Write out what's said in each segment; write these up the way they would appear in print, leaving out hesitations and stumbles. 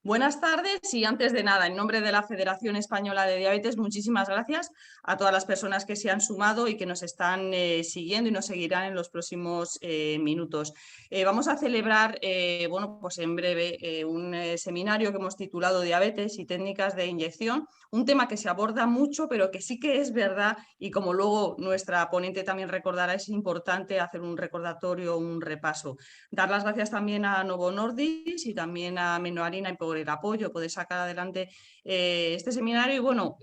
Buenas tardes y antes de nada, en nombre de la Federación Española de Diabetes, muchísimas gracias a todas las personas que se han sumado y que nos están siguiendo y nos seguirán en los próximos minutos. Vamos a celebrar, bueno, pues en breve un seminario que hemos titulado Diabetes y técnicas de inyección, un tema que se aborda mucho, pero que sí que es verdad y como luego nuestra ponente también recordará, es importante hacer un recordatorio, un repaso. Dar las gracias también a Novo Nordisk y también a Menarini por el apoyo, poder sacar adelante este seminario y bueno,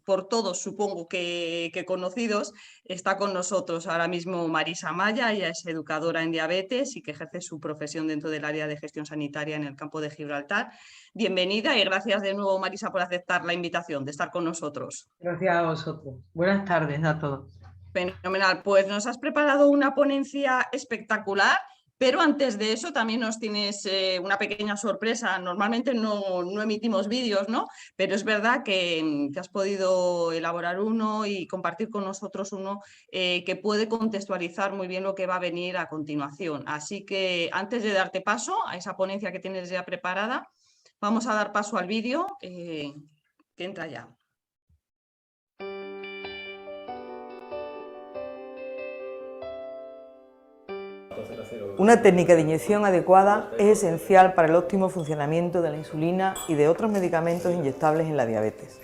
por todos supongo que conocidos, está con nosotros ahora mismo Marisa Maya. Ella es educadora en diabetes y que ejerce su profesión dentro del área de gestión sanitaria en el campo de Gibraltar. Bienvenida y gracias de nuevo, Marisa, por aceptar la invitación de estar con nosotros. Gracias a vosotros. Buenas tardes a todos. Fenomenal, pues nos has preparado una ponencia espectacular, pero antes de eso también nos tienes una pequeña sorpresa. Normalmente no emitimos vídeos, ¿no? Pero es verdad que has podido elaborar uno y compartir con nosotros uno que puede contextualizar muy bien lo que va a venir a continuación. Así que antes de darte paso a esa ponencia que tienes ya preparada, vamos a dar paso al vídeo que entra ya. Una técnica de inyección adecuada es esencial para el óptimo funcionamiento de la insulina y de otros medicamentos inyectables en la diabetes.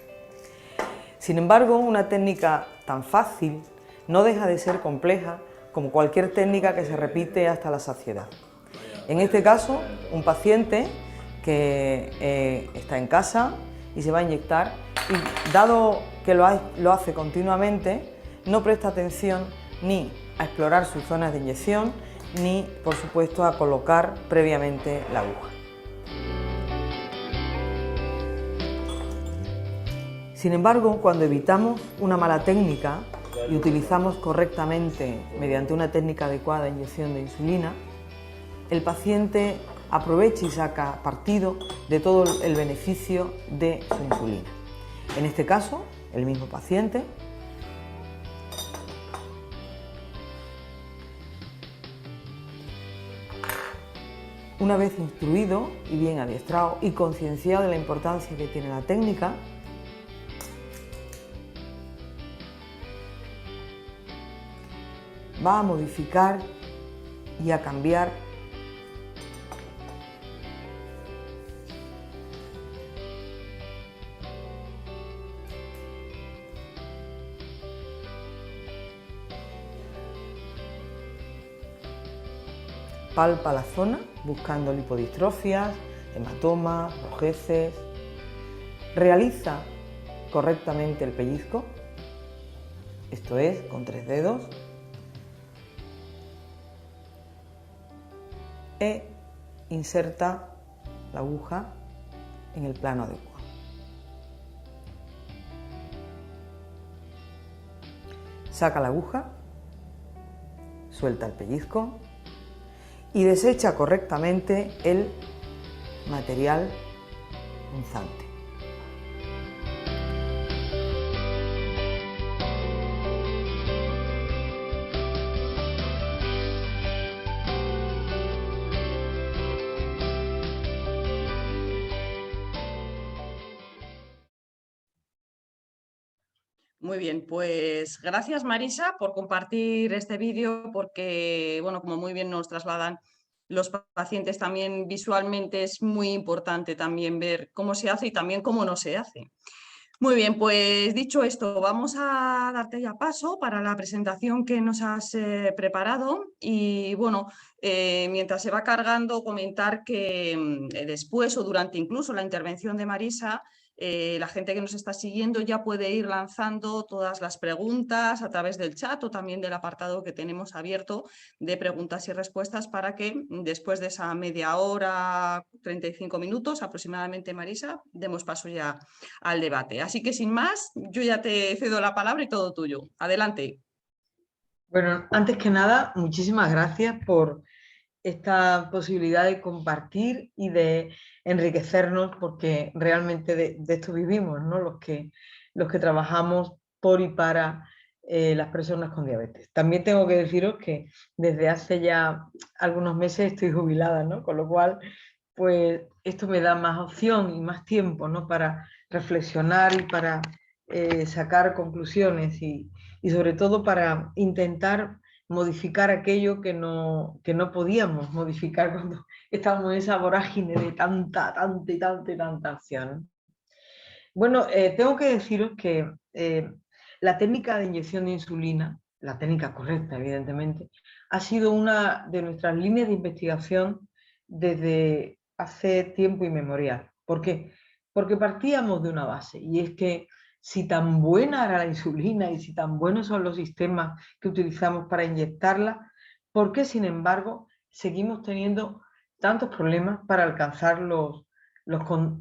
Sin embargo, una técnica tan fácil no deja de ser compleja como cualquier técnica que se repite hasta la saciedad. En este caso, un paciente que está en casa y se va a inyectar y dado que lo hace continuamente, no presta atención ni a explorar sus zonas de inyección ni, por supuesto, a colocar previamente la aguja. Sin embargo, cuando evitamos una mala técnica y utilizamos correctamente, mediante una técnica adecuada de inyección de insulina, el paciente aprovecha y saca partido de todo el beneficio de su insulina. En este caso, el mismo paciente una vez instruido y bien adiestrado y concienciado de la importancia que tiene la técnica, va a modificar y a cambiar palpa la zona buscando lipodistrofias, hematomas, rojeces, realiza correctamente el pellizco, esto es, con 3 dedos, e inserta la aguja en el plano adecuado. Saca la aguja, suelta el pellizco y desecha correctamente el material punzante. Muy bien, pues gracias, Marisa, por compartir este vídeo porque, bueno, como muy bien nos trasladan los pacientes también visualmente, es muy importante también ver cómo se hace y también cómo no se hace. Muy bien, pues dicho esto, vamos a darte ya paso para la presentación que nos has preparado y bueno, mientras se va cargando, comentar que después o durante incluso la intervención de Marisa, la gente que nos está siguiendo ya puede ir lanzando todas las preguntas a través del chat o también del apartado que tenemos abierto de preguntas y respuestas para que después de esa media hora, 35 minutos aproximadamente, Marisa, demos paso ya al debate. Así que sin más, yo ya te cedo la palabra y todo tuyo. Adelante. Bueno, antes que nada, muchísimas gracias por esta posibilidad de compartir y de enriquecernos, porque realmente de esto vivimos, ¿no? Los que trabajamos por y para las personas con diabetes. También tengo que deciros que desde hace ya algunos meses estoy jubilada, ¿no? Con lo cual pues esto me da más opción y más tiempo, ¿no?, para reflexionar y para sacar conclusiones y sobre todo para intentar modificar aquello que no podíamos modificar cuando estábamos en esa vorágine de tanta acción. Bueno, tengo que deciros que la técnica de inyección de insulina, la técnica correcta evidentemente, ha sido una de nuestras líneas de investigación desde hace tiempo inmemorial. ¿Por qué? Porque partíamos de una base, y es que si tan buena era la insulina y si tan buenos son los sistemas que utilizamos para inyectarla, ¿por qué sin embargo seguimos teniendo tantos problemas para alcanzar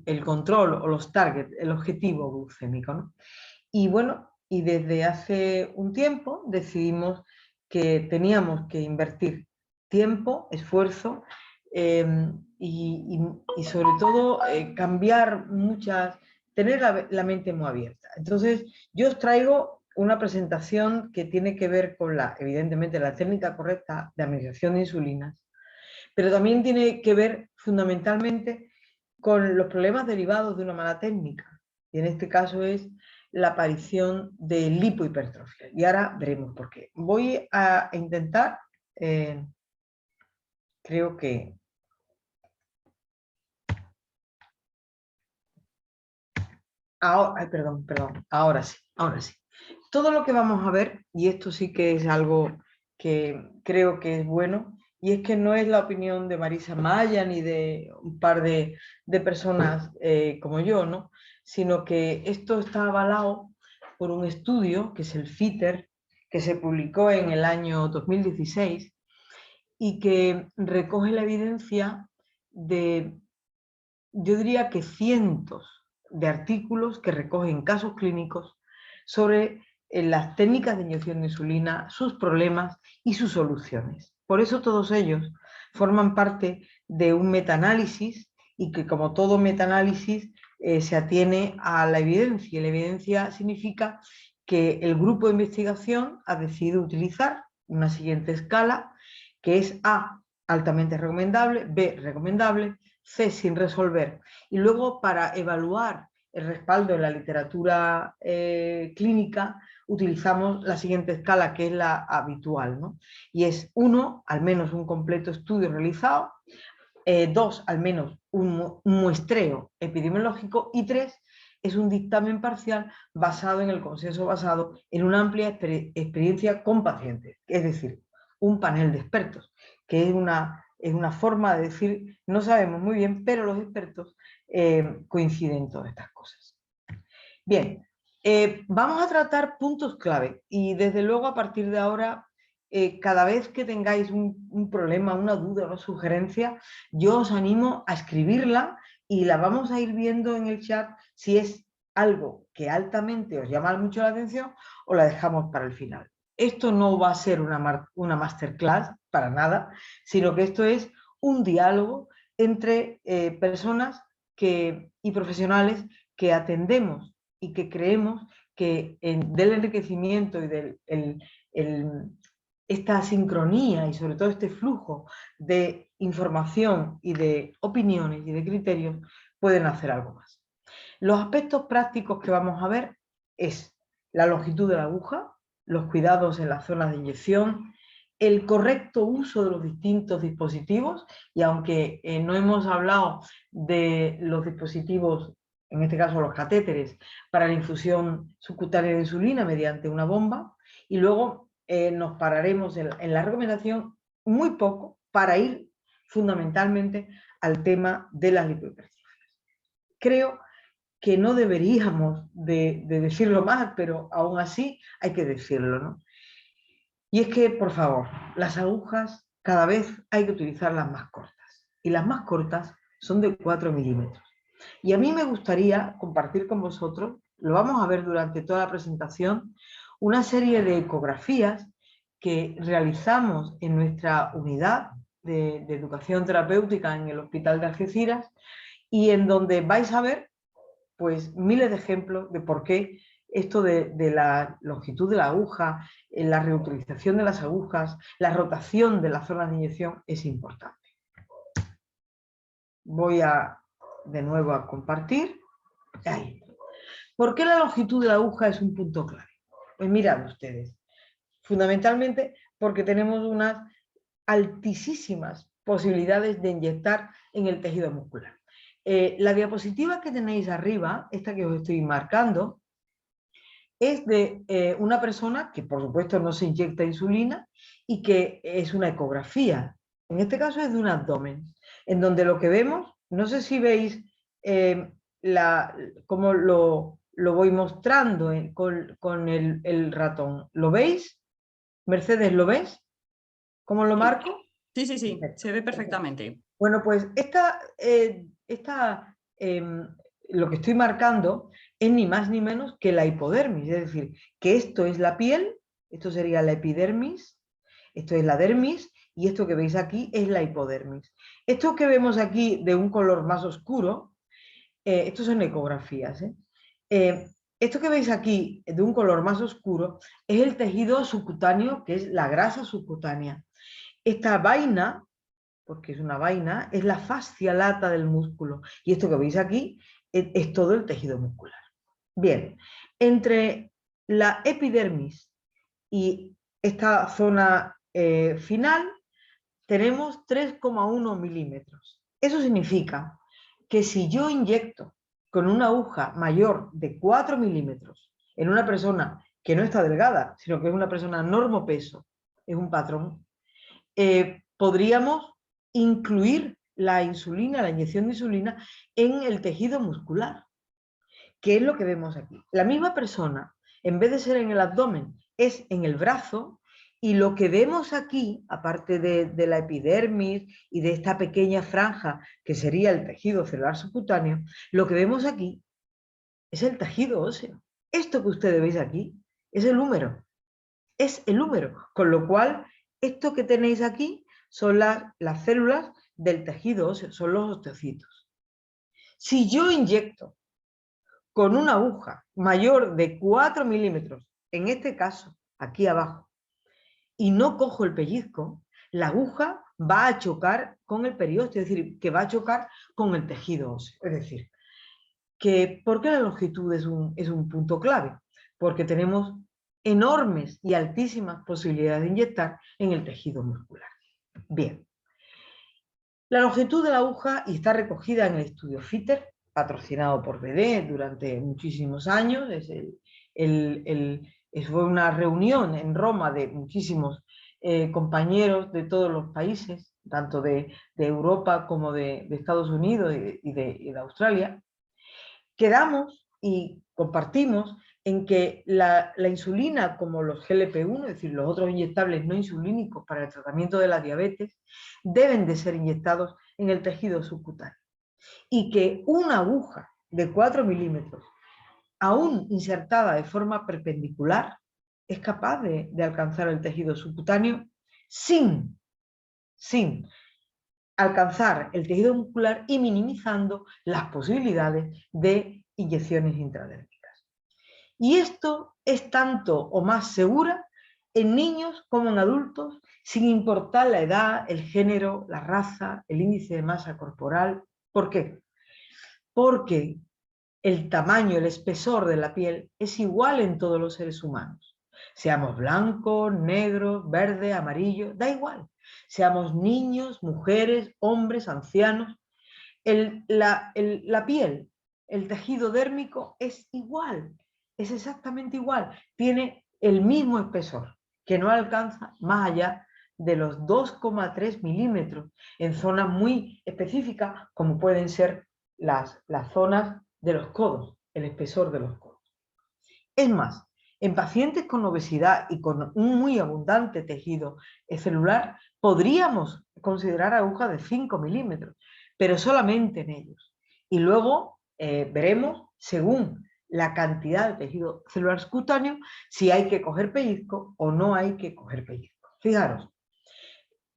el control o los targets, el objetivo glucémico, ¿no? Y bueno, y desde hace un tiempo decidimos que teníamos que invertir tiempo, esfuerzo y sobre todo cambiar tener la mente muy abierta. Entonces yo os traigo una presentación que tiene que ver con evidentemente la técnica correcta de administración de insulinas, pero también tiene que ver fundamentalmente con los problemas derivados de una mala técnica, y en este caso es la aparición de lipohipertrofia, y ahora veremos por qué. Voy a intentar, creo que... perdón, ahora sí. Todo lo que vamos a ver, y esto sí que es algo que creo que es bueno, y es que no es la opinión de Marisa Maya ni de un par de personas como yo, ¿no?, sino que esto está avalado por un estudio que es el FITER, que se publicó en el año 2016 y que recoge la evidencia de, yo diría que cientos de artículos que recogen casos clínicos sobre las técnicas de inyección de insulina, sus problemas y sus soluciones. Por eso todos ellos forman parte de un metaanálisis, y que como todo metaanálisis se atiene a la evidencia. Y la evidencia significa que el grupo de investigación ha decidido utilizar una siguiente escala, que es A, altamente recomendable; B, recomendable; C, sin resolver. Y luego, para evaluar el respaldo en la literatura clínica, utilizamos la siguiente escala, que es la habitual, ¿no? Y es 1, al menos un completo estudio realizado; 2, al menos un muestreo epidemiológico; y 3, es un dictamen parcial basado en el consenso, basado en una amplia experiencia con pacientes, es decir, un panel de expertos, que es una forma de decir, no sabemos muy bien, pero los expertos coinciden en todas estas cosas. Bien, vamos a tratar puntos clave, y desde luego a partir de ahora, cada vez que tengáis un problema, una duda, una sugerencia, yo os animo a escribirla y la vamos a ir viendo en el chat si es algo que altamente os llama mucho la atención o la dejamos para el final. Esto no va a ser una masterclass, para nada, sino que esto es un diálogo entre personas y profesionales que atendemos y que creemos que del enriquecimiento y de esta sincronía y sobre todo este flujo de información y de opiniones y de criterios pueden hacer algo más. Los aspectos prácticos que vamos a ver es la longitud de la aguja, los cuidados en las zonas de inyección, el correcto uso de los distintos dispositivos, y aunque no hemos hablado de los dispositivos, en este caso los catéteres, para la infusión subcutánea de insulina mediante una bomba, y luego nos pararemos en la recomendación muy poco para ir fundamentalmente al tema de las lipohipertrofias. Creo que no deberíamos de decirlo más, pero aún así hay que decirlo, ¿no? Y es que, por favor, las agujas cada vez hay que utilizarlas más cortas, y las más cortas son de 4 milímetros. Y a mí me gustaría compartir con vosotros, lo vamos a ver durante toda la presentación, una serie de ecografías que realizamos en nuestra unidad de educación terapéutica en el Hospital de Algeciras, y en donde vais a ver pues miles de ejemplos de por qué esto de la longitud de la aguja, la reutilización de las agujas, la rotación de las zonas de inyección es importante. voy de nuevo a compartir. Ahí. ¿Por qué la longitud de la aguja es un punto clave? Pues mirad ustedes, fundamentalmente porque tenemos unas altísimas posibilidades de inyectar en el tejido muscular. La diapositiva que tenéis arriba, esta que os estoy marcando, es de una persona que por supuesto no se inyecta insulina y que es una ecografía. En este caso es de un abdomen, en donde lo que vemos, no sé si veis cómo lo voy mostrando con el ratón. ¿Lo veis? Mercedes, ¿lo ves? ¿Cómo lo marco? Sí, sí, sí, Perfecto. se ve perfectamente. Bueno, pues lo que estoy marcando es ni más ni menos que la hipodermis, es decir, que esto es la piel, esto sería la epidermis, esto es la dermis y esto que veis aquí es la hipodermis. Esto que vemos aquí de un color más oscuro, estos son ecografías, esto que veis aquí de un color más oscuro es el tejido subcutáneo, que es la grasa subcutánea. Esta vaina, porque es una vaina, es la fascia lata del músculo. Y esto que veis aquí es todo el tejido muscular. Bien, entre la epidermis y esta zona final tenemos 3,1 milímetros. Eso significa que si yo inyecto con una aguja mayor de 4 milímetros en una persona que no está delgada, sino que es una persona normopeso, es un patrón, podríamos incluir la insulina, la inyección de insulina en el tejido muscular, que es lo que vemos aquí. La misma persona, en vez de ser en el abdomen, es en el brazo, y lo que vemos aquí, aparte de la epidermis y de esta pequeña franja que sería el tejido celular subcutáneo, lo que vemos aquí es el tejido óseo. Esto que ustedes veis aquí es el húmero. Es el húmero, con lo cual esto que tenéis aquí son las células del tejido óseo, son los osteocitos. Si yo inyecto con una aguja mayor de 4 milímetros, en este caso, aquí abajo, y no cojo el pellizco, la aguja va a chocar con el periósteo, es decir, que va a chocar con el tejido óseo. Es decir, ¿por qué la longitud es un punto clave? Porque tenemos enormes y altísimas posibilidades de inyectar en el tejido muscular. Bien, la longitud de la aguja y está recogida en el estudio FITER, patrocinado por BD durante muchísimos años. Fue una reunión en Roma de muchísimos compañeros de todos los países, tanto de Europa como de Estados Unidos y de Australia. Quedamos y compartimos en que la insulina, como los GLP-1, es decir, los otros inyectables no insulínicos para el tratamiento de la diabetes, deben de ser inyectados en el tejido subcutáneo. Y que una aguja de 4 milímetros, aún insertada de forma perpendicular, es capaz de alcanzar el tejido subcutáneo sin alcanzar el tejido muscular y minimizando las posibilidades de inyecciones intradérmicas. Y esto es tanto o más segura en niños como en adultos, sin importar la edad, el género, la raza, el índice de masa corporal. ¿Por qué? Porque el tamaño, el espesor de la piel es igual en todos los seres humanos. Seamos blancos, negros, verdes, amarillos, da igual. Seamos niños, mujeres, hombres, ancianos. La piel, el tejido dérmico es igual, es exactamente igual. Tiene el mismo espesor, que no alcanza más allá de los 2,3 milímetros en zonas muy específicas, como pueden ser las zonas de los codos, el espesor de los codos. Es más, en pacientes con obesidad y con un muy abundante tejido celular, podríamos considerar agujas de 5 milímetros, pero solamente en ellos. Y luego veremos, según la cantidad de tejido celular subcutáneo, si hay que coger pellizco o no hay que coger pellizco. Fijaros,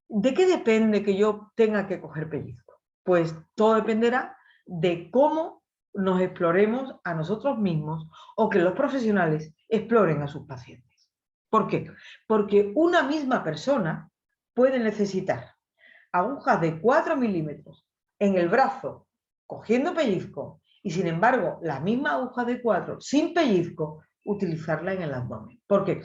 ¿de qué depende que yo tenga que coger pellizco? Pues todo dependerá de cómo nos exploremos a nosotros mismos o que los profesionales exploren a sus pacientes. ¿Por qué? Porque una misma persona puede necesitar agujas de 4 milímetros en el brazo cogiendo pellizco y sin embargo la misma aguja de 4 sin pellizco, utilizarla en el abdomen. ¿Por qué?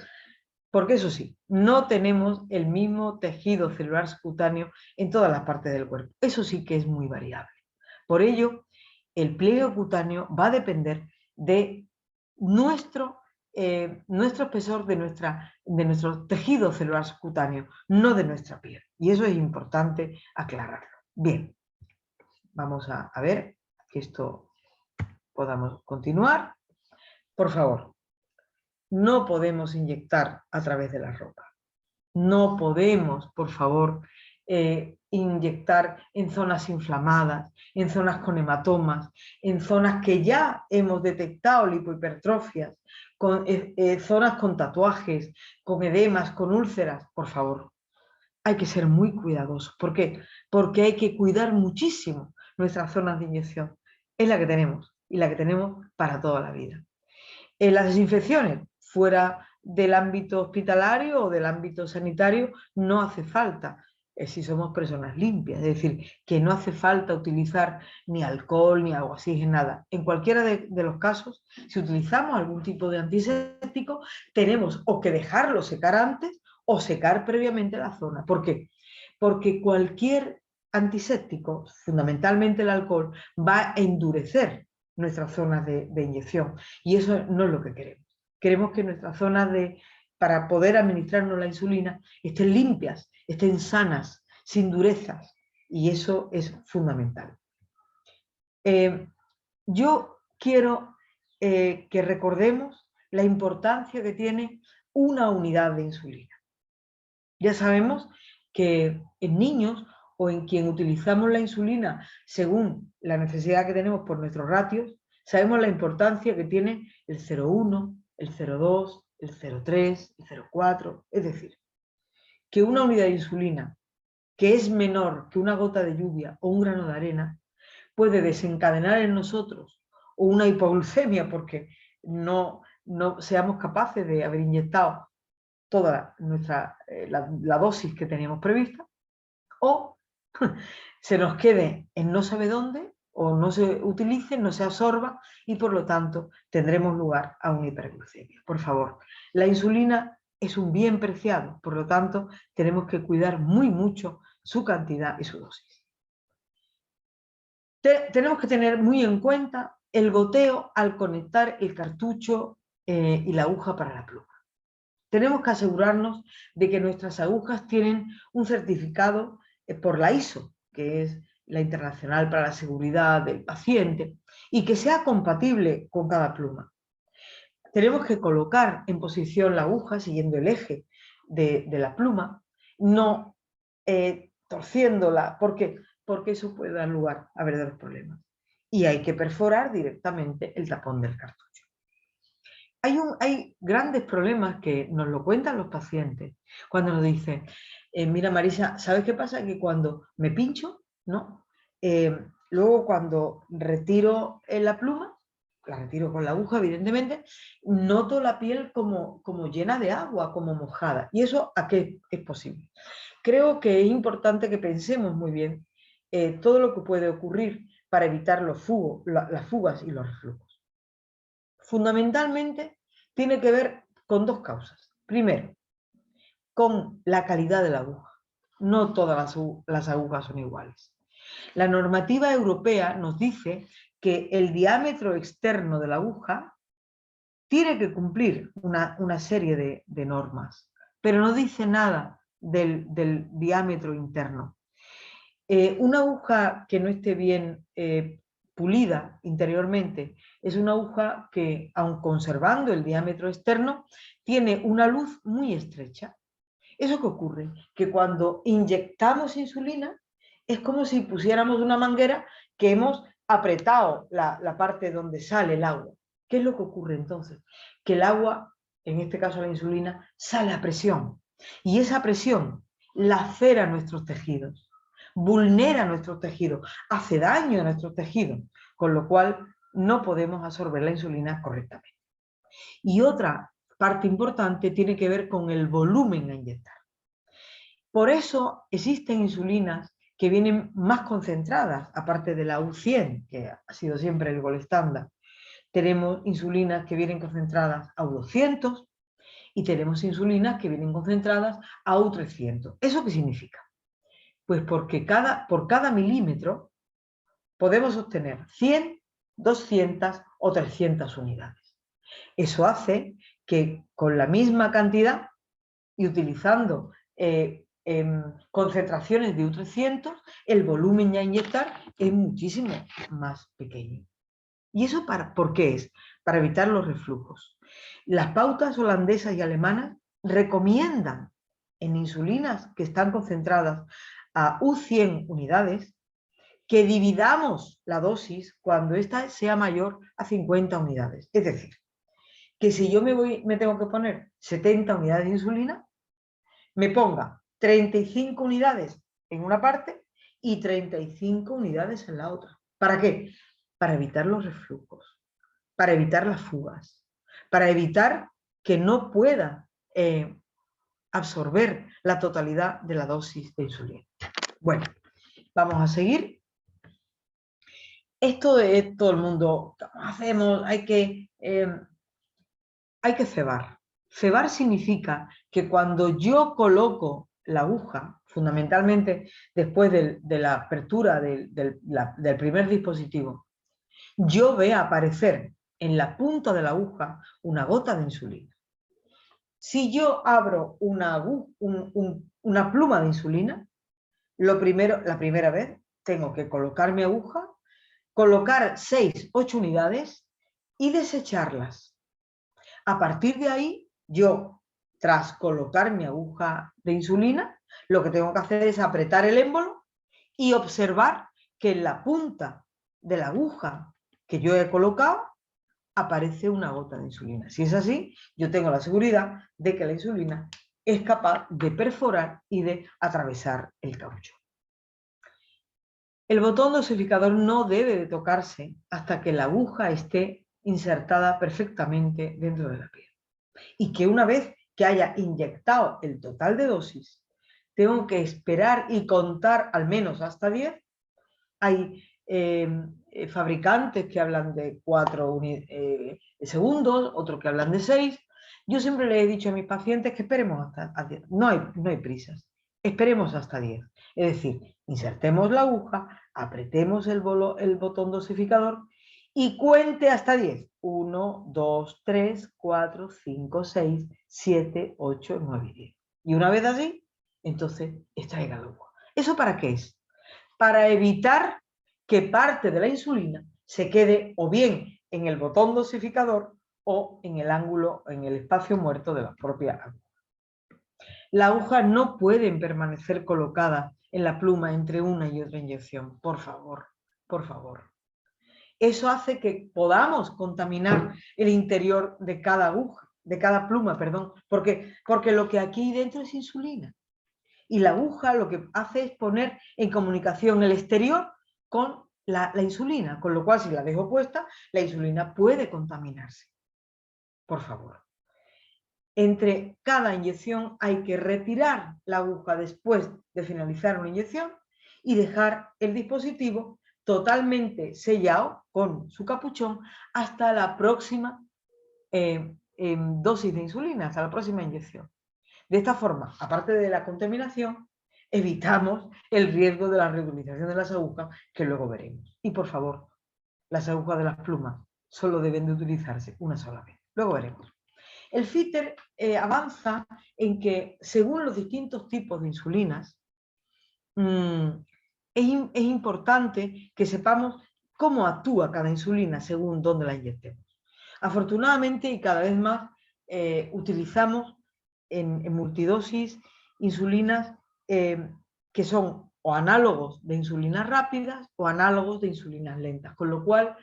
Porque eso sí, no tenemos el mismo tejido celular subcutáneo en todas las partes del cuerpo. Eso sí que es muy variable. Por ello, el pliegue cutáneo va a depender de nuestro espesor, de nuestro tejido celular subcutáneo, no de nuestra piel. Y eso es importante aclararlo. Bien, vamos a ver que esto podamos continuar. Por favor, no podemos inyectar a través de la ropa. No podemos, por favor, inyectar en zonas inflamadas, en zonas con hematomas, en zonas que ya hemos detectado lipohipertrofias, con zonas con tatuajes, con edemas, con úlceras. Por favor, hay que ser muy cuidadosos. ¿Por qué? Porque hay que cuidar muchísimo nuestras zonas de inyección. Es la que tenemos y la que tenemos para toda la vida. Las desinfecciones fuera del ámbito hospitalario o del ámbito sanitario no hace falta, si somos personas limpias, es decir, que no hace falta utilizar ni alcohol ni agua oxigenada. En cualquiera de los casos, si utilizamos algún tipo de antiséptico, tenemos o que dejarlo secar antes o secar previamente la zona. ¿Por qué? Porque cualquier antiséptico, fundamentalmente el alcohol, va a endurecer nuestras zonas de inyección y eso no es lo que queremos. Queremos que nuestras zonas para poder administrarnos la insulina estén limpias, estén sanas, sin durezas y eso es fundamental. Yo quiero que recordemos la importancia que tiene una unidad de insulina. Ya sabemos que en niños o en quien utilizamos la insulina según la necesidad que tenemos por nuestros ratios, sabemos la importancia que tiene el 0,1, el 0,2, el 0,3, el 0,4, es decir, que una unidad de insulina que es menor que una gota de lluvia o un grano de arena puede desencadenar en nosotros una hipoglucemia porque no seamos capaces de haber inyectado toda la dosis que teníamos prevista, o se nos quede en no sabe dónde, o no se utilice, no se absorba, y por lo tanto tendremos lugar a una hiperglucemia. Por favor, la insulina es un bien preciado, por lo tanto tenemos que cuidar muy mucho su cantidad y su dosis. Tenemos que tener muy en cuenta el goteo al conectar el cartucho y la aguja para la pluma. Tenemos que asegurarnos de que nuestras agujas tienen un certificado por la ISO, que es la Internacional para la Seguridad del Paciente, y que sea compatible con cada pluma. Tenemos que colocar en posición la aguja siguiendo el eje de la pluma, no torciéndola, porque eso puede dar lugar a verdaderos problemas. Y hay que perforar directamente el tapón del cartucho. Hay grandes problemas que nos lo cuentan los pacientes cuando nos dicen, mira Marisa, ¿sabes qué pasa? Que cuando me pincho, ¿no? Luego cuando retiro la pluma, la retiro con la aguja evidentemente, noto la piel como llena de agua, como mojada. ¿Y eso a qué es posible? Creo que es importante que pensemos muy bien todo lo que puede ocurrir para evitar las fugas y los reflujos. Fundamentalmente tiene que ver con dos causas. Primero, con la calidad de la aguja. No todas las agujas son iguales. La normativa europea nos dice que el diámetro externo de la aguja tiene que cumplir una serie de normas, pero no dice nada del diámetro interno. Una aguja que no esté bien pulida interiormente es una aguja que, aun conservando el diámetro externo, tiene una luz muy estrecha. ¿Eso qué ocurre? Que cuando inyectamos insulina es como si pusiéramos una manguera que hemos apretado la parte donde sale el agua. ¿Qué es lo que ocurre entonces? Que el agua, en este caso la insulina, sale a presión. Y esa presión lacera nuestros tejidos, vulnera nuestros tejidos, hace daño a nuestros tejidos, con lo cual no podemos absorber la insulina correctamente. Y otra parte importante tiene que ver con el volumen a inyectar. Por eso existen insulinas que vienen más concentradas, aparte de la U100, que ha sido siempre el gold estándar. Tenemos insulinas que vienen concentradas a U200 y tenemos insulinas que vienen concentradas a U300. ¿Eso qué significa? Pues porque por cada milímetro podemos obtener 100, 200 o 300 unidades. Eso hace que con la misma cantidad y utilizando concentraciones de U300, el volumen a inyectar es muchísimo más pequeño. ¿Y eso por qué es? Para evitar los reflujos. Las pautas holandesas y alemanas recomiendan en insulinas que están concentradas a U100 unidades que dividamos la dosis cuando ésta sea mayor a 50 unidades. Es decir, que si yo me tengo que poner 70 unidades de insulina, me ponga 35 unidades en una parte y 35 unidades en la otra. ¿Para qué? Para evitar los reflujos, para evitar las fugas, para evitar que no pueda absorber la totalidad de la dosis de insulina. Bueno, vamos a seguir. Esto es todo el mundo, ¿cómo hacemos? Hay que cebar. Cebar significa que cuando yo coloco la aguja, fundamentalmente después de la apertura del primer dispositivo, yo veo aparecer en la punta de la aguja una gota de insulina. Si yo abro una pluma de insulina, la primera vez tengo que colocar mi aguja, colocar 6, 8 unidades y desecharlas. A partir de ahí, yo, tras colocar mi aguja de insulina, lo que tengo que hacer es apretar el émbolo y observar que en la punta de la aguja que yo he colocado aparece una gota de insulina. Si es así, yo tengo la seguridad de que la insulina es capaz de perforar y de atravesar el caucho. El botón dosificador no debe de tocarse hasta que la aguja esté insertada perfectamente dentro de la piel. Y que una vez que haya inyectado el total de dosis, tengo que esperar y contar al menos hasta 10. Hay fabricantes que hablan de 4 segundos, otros que hablan de 6. Yo siempre les he dicho a mis pacientes que esperemos hasta 10. No hay prisas. Esperemos hasta 10. Es decir, insertemos la aguja, apretemos el botón dosificador y cuente hasta 10. 1, 2, 3, 4, 5, 6, 7, 8, 9 y 10. Y una vez así, entonces extraiga la aguja. ¿Eso para qué es? Para evitar que parte de la insulina se quede o bien en el botón dosificador o en el ángulo, en el espacio muerto de la propia aguja. Las agujas no pueden permanecer colocadas en la pluma entre una y otra inyección, por favor, por favor. Eso hace que podamos contaminar el interior de cada aguja, de cada pluma, perdón, porque lo que aquí dentro es insulina. Y la aguja lo que hace es poner en comunicación el exterior con la insulina, con lo cual si la dejo puesta, la insulina puede contaminarse. Por favor. Entre cada inyección hay que retirar la aguja después de finalizar una inyección y dejar el dispositivo totalmente sellado con su capuchón hasta la próxima dosis de insulina, hasta la próxima inyección. De esta forma, aparte de la contaminación, evitamos el riesgo de la reutilización de las agujas, que luego veremos. Y por favor, las agujas de las plumas solo deben de utilizarse una sola vez. Luego veremos. El FITER avanza en que, según los distintos tipos de insulinas, es importante que sepamos cómo actúa cada insulina según dónde la inyectemos. Afortunadamente, y cada vez más, utilizamos en multidosis insulinas que son o análogos de insulinas rápidas o análogos de insulinas lentas, con lo cual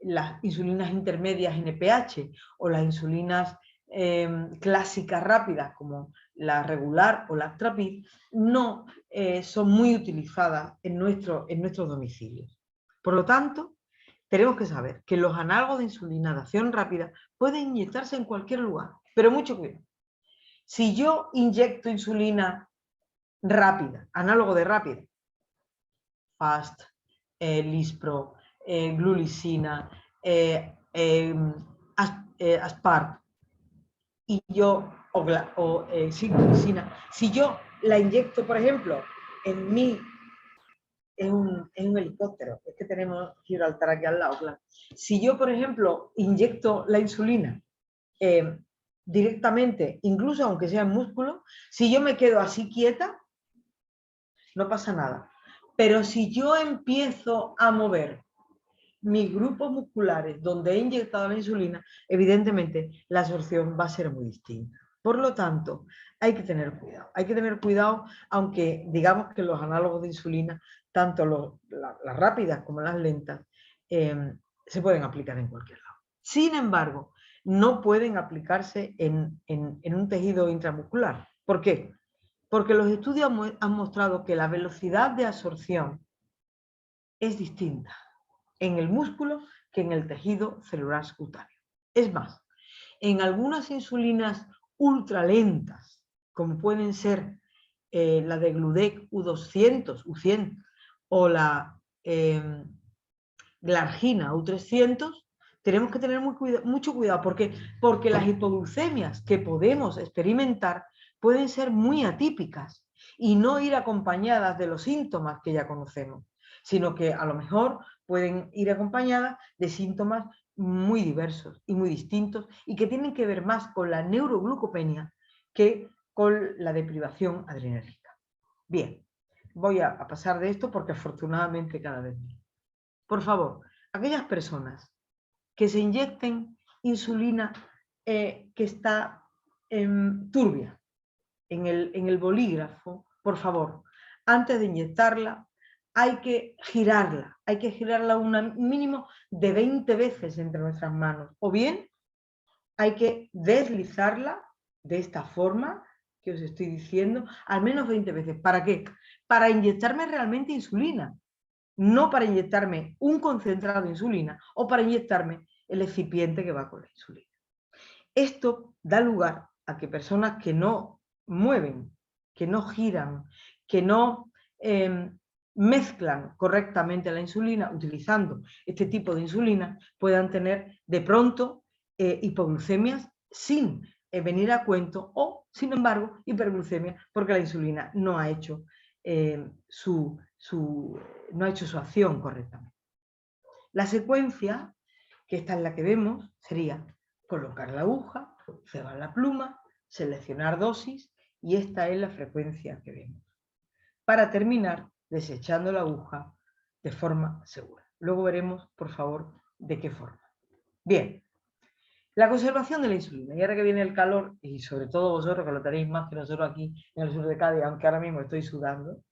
las insulinas intermedias NPH o las insulinas clásicas rápidas como la regular o la Actrapid no son muy utilizadas en nuestros domicilios. Por lo tanto, tenemos que saber que los análogos de insulina de acción rápida pueden inyectarse en cualquier lugar, pero mucho cuidado. Si yo inyecto insulina rápida, análogo de rápida, FAST, Lispro, Glulisina, Aspart, y yo, sí, Glulisina, si yo la inyecto, por ejemplo, en mí, es un helicóptero, es que tenemos Gibraltar aquí al lado, claro. Si yo, por ejemplo, inyecto la insulina directamente, incluso aunque sea en músculo, si yo me quedo así quieta, no pasa nada. Pero si yo empiezo a mover mis grupos musculares donde he inyectado la insulina, evidentemente la absorción va a ser muy distinta. Por lo tanto, hay que tener cuidado. Hay que tener cuidado, aunque digamos que los análogos de insulina, tanto las rápidas como las lentas, se pueden aplicar en cualquier lado. Sin embargo, no pueden aplicarse en un tejido intramuscular. ¿Por qué? Porque los estudios han mostrado que la velocidad de absorción es distinta en el músculo que en el tejido celular subcutáneo. Es más, en algunas insulinas ultralentas, como pueden ser la de Gludec U200, U100 o la Glargina U300, tenemos que tener mucho cuidado. ¿Por qué? Porque las hipoglucemias que podemos experimentar pueden ser muy atípicas y no ir acompañadas de los síntomas que ya conocemos, sino que a lo mejor pueden ir acompañadas de síntomas muy diversos y muy distintos y que tienen que ver más con la neuroglucopenia que con la deprivación adrenérgica. Bien, voy a pasar de esto porque afortunadamente cada vez menos. Por favor, aquellas personas que se inyecten insulina que está turbia en el bolígrafo, por favor, antes de inyectarla, hay que girarla un mínimo de 20 veces entre nuestras manos, o bien hay que deslizarla de esta forma que os estoy diciendo, al menos 20 veces. ¿Para qué? Para inyectarme realmente insulina, no para inyectarme un concentrado de insulina o para inyectarme el excipiente que va con la insulina. Esto da lugar a que personas que no mueven, que no giran, que no mezclan correctamente la insulina, utilizando este tipo de insulina, puedan tener de pronto hipoglucemias sin venir a cuento o, sin embargo, hiperglucemia porque la insulina no ha hecho su acción correctamente. La secuencia, que esta es la que vemos, sería colocar la aguja, cebar la pluma, seleccionar dosis y esta es la frecuencia que vemos. Para terminar, desechando la aguja de forma segura. Luego veremos, por favor, de qué forma. Bien, la conservación de la insulina. Y ahora que viene el calor, y sobre todo vosotros que lo tenéis más que nosotros aquí en el sur de Cádiz, aunque ahora mismo estoy sudando,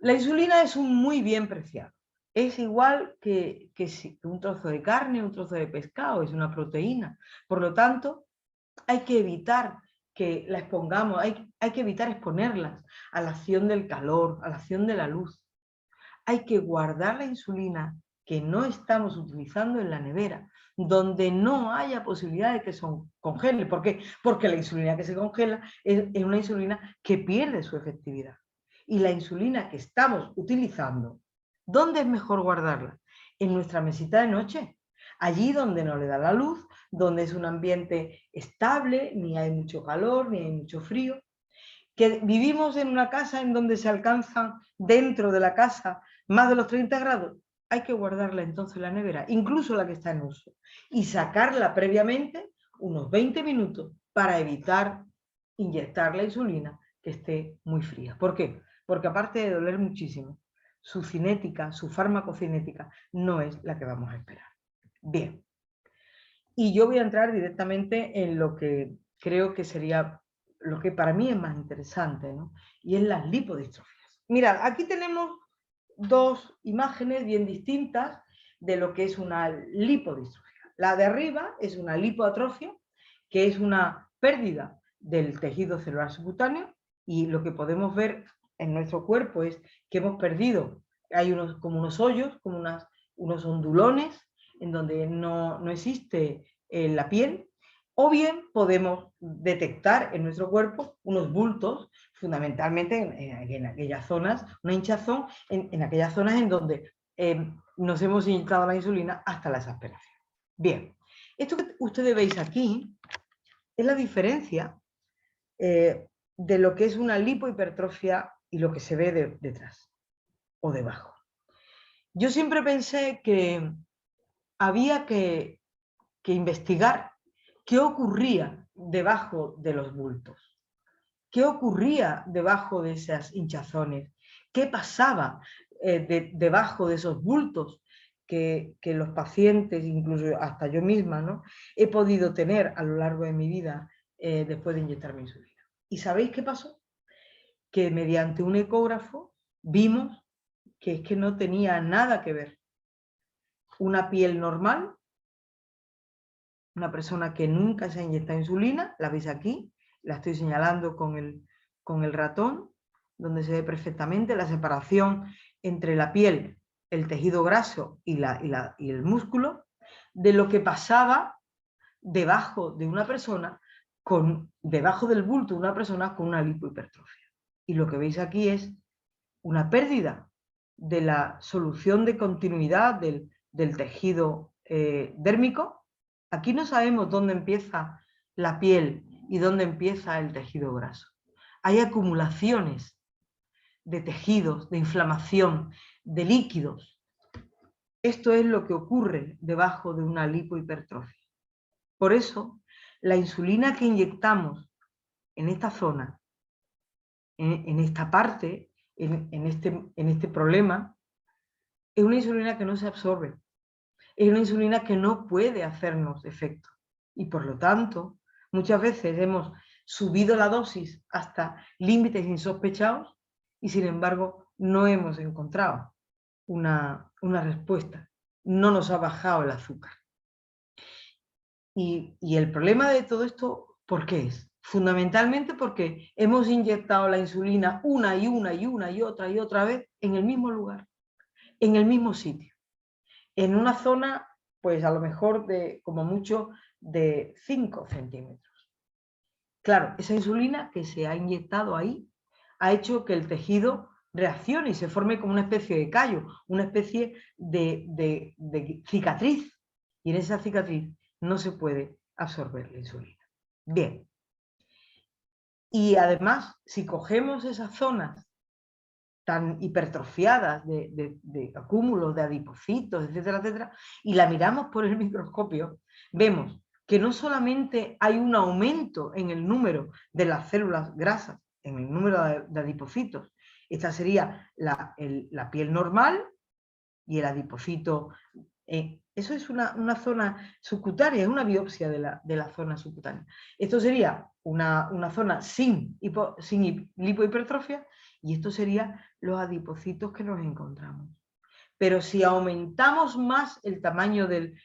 la insulina es un muy bien preciado. Es igual que un trozo de carne, un trozo de pescado, es una proteína. Por lo tanto, hay que evitar que la expongamos, hay que evitar exponerlas a la acción del calor, a la acción de la luz. Hay que guardar la insulina que no estamos utilizando en la nevera, donde no haya posibilidad de que se congele. ¿Por qué? Porque la insulina que se congela es una insulina que pierde su efectividad. Y la insulina que estamos utilizando, ¿dónde es mejor guardarla? En nuestra mesita de noche, allí donde no le da la luz, donde es un ambiente estable, ni hay mucho calor, ni hay mucho frío. Que vivimos en una casa en donde se alcanzan dentro de la casa más de los 30 grados, hay que guardarla entonces en la nevera, incluso la que está en uso, y sacarla previamente unos 20 minutos para evitar inyectar la insulina que esté muy fría. ¿Por qué? Porque aparte de doler muchísimo, su cinética, su farmacocinética no es la que vamos a esperar. Bien, y yo voy a entrar directamente en lo que creo que sería lo que para mí es más interesante, ¿no? Y es las lipodistrofias. Mirad, aquí tenemos dos imágenes bien distintas de lo que es una lipodistrofia. La de arriba es una lipoatrofia, que es una pérdida del tejido celular subcutáneo, y lo que podemos ver en nuestro cuerpo es que hemos perdido, hay como unos hoyos, como unos ondulones, en donde no existe la piel, O bien podemos detectar en nuestro cuerpo unos bultos, fundamentalmente en aquellas zonas, una hinchazón en aquellas zonas en donde nos hemos inyectado la insulina hasta la exasperación. Bien, esto que ustedes veis aquí es la diferencia de lo que es una lipohipertrofia y lo que se ve detrás o debajo. Yo siempre pensé que había que investigar qué ocurría debajo de los bultos, qué ocurría debajo de esas hinchazones, qué pasaba debajo de esos bultos que los pacientes, incluso hasta yo misma, ¿no?, he podido tener a lo largo de mi vida después de inyectarme insulina. ¿Y sabéis qué pasó? Que mediante un ecógrafo vimos que es que no tenía nada que ver una piel normal, una persona que nunca se ha inyectado insulina, la veis aquí, la estoy señalando con el ratón, donde se ve perfectamente la separación entre la piel, el tejido graso y el músculo, de lo que pasaba debajo de una persona, debajo del bulto de una persona con una lipohipertrofia. Y lo que veis aquí es una pérdida de la solución de continuidad del tejido dérmico. Aquí no sabemos dónde empieza la piel y dónde empieza el tejido graso. Hay acumulaciones de tejidos, de inflamación, de líquidos. Esto es lo que ocurre debajo de una lipohipertrofia. Por eso, la insulina que inyectamos en esta zona, en esta parte, en este problema, es una insulina que no se absorbe. Es una insulina que no puede hacernos efecto. Y por lo tanto, muchas veces hemos subido la dosis hasta límites insospechados y sin embargo no hemos encontrado una respuesta. No nos ha bajado el azúcar. Y el problema de todo esto, ¿por qué es? Fundamentalmente porque hemos inyectado la insulina una y otra vez en el mismo lugar, en el mismo sitio, en una zona, pues a lo mejor como mucho, de 5 centímetros. Claro, esa insulina que se ha inyectado ahí ha hecho que el tejido reaccione y se forme como una especie de callo, una especie de cicatriz. Y en esa cicatriz no se puede absorber la insulina. Bien. Y además, si cogemos esas zonas tan hipertrofiadas de acúmulos de adipocitos, etcétera, etcétera, y la miramos por el microscopio, vemos que no solamente hay un aumento en el número de las células grasas, en el número de adipocitos, esta sería la piel normal y el adipocito. Eso es una zona subcutánea, es una biopsia de la zona subcutánea. Esto sería una zona sin lipohipertrofia y esto sería los adipocitos que nos encontramos. Pero si aumentamos más el tamaño del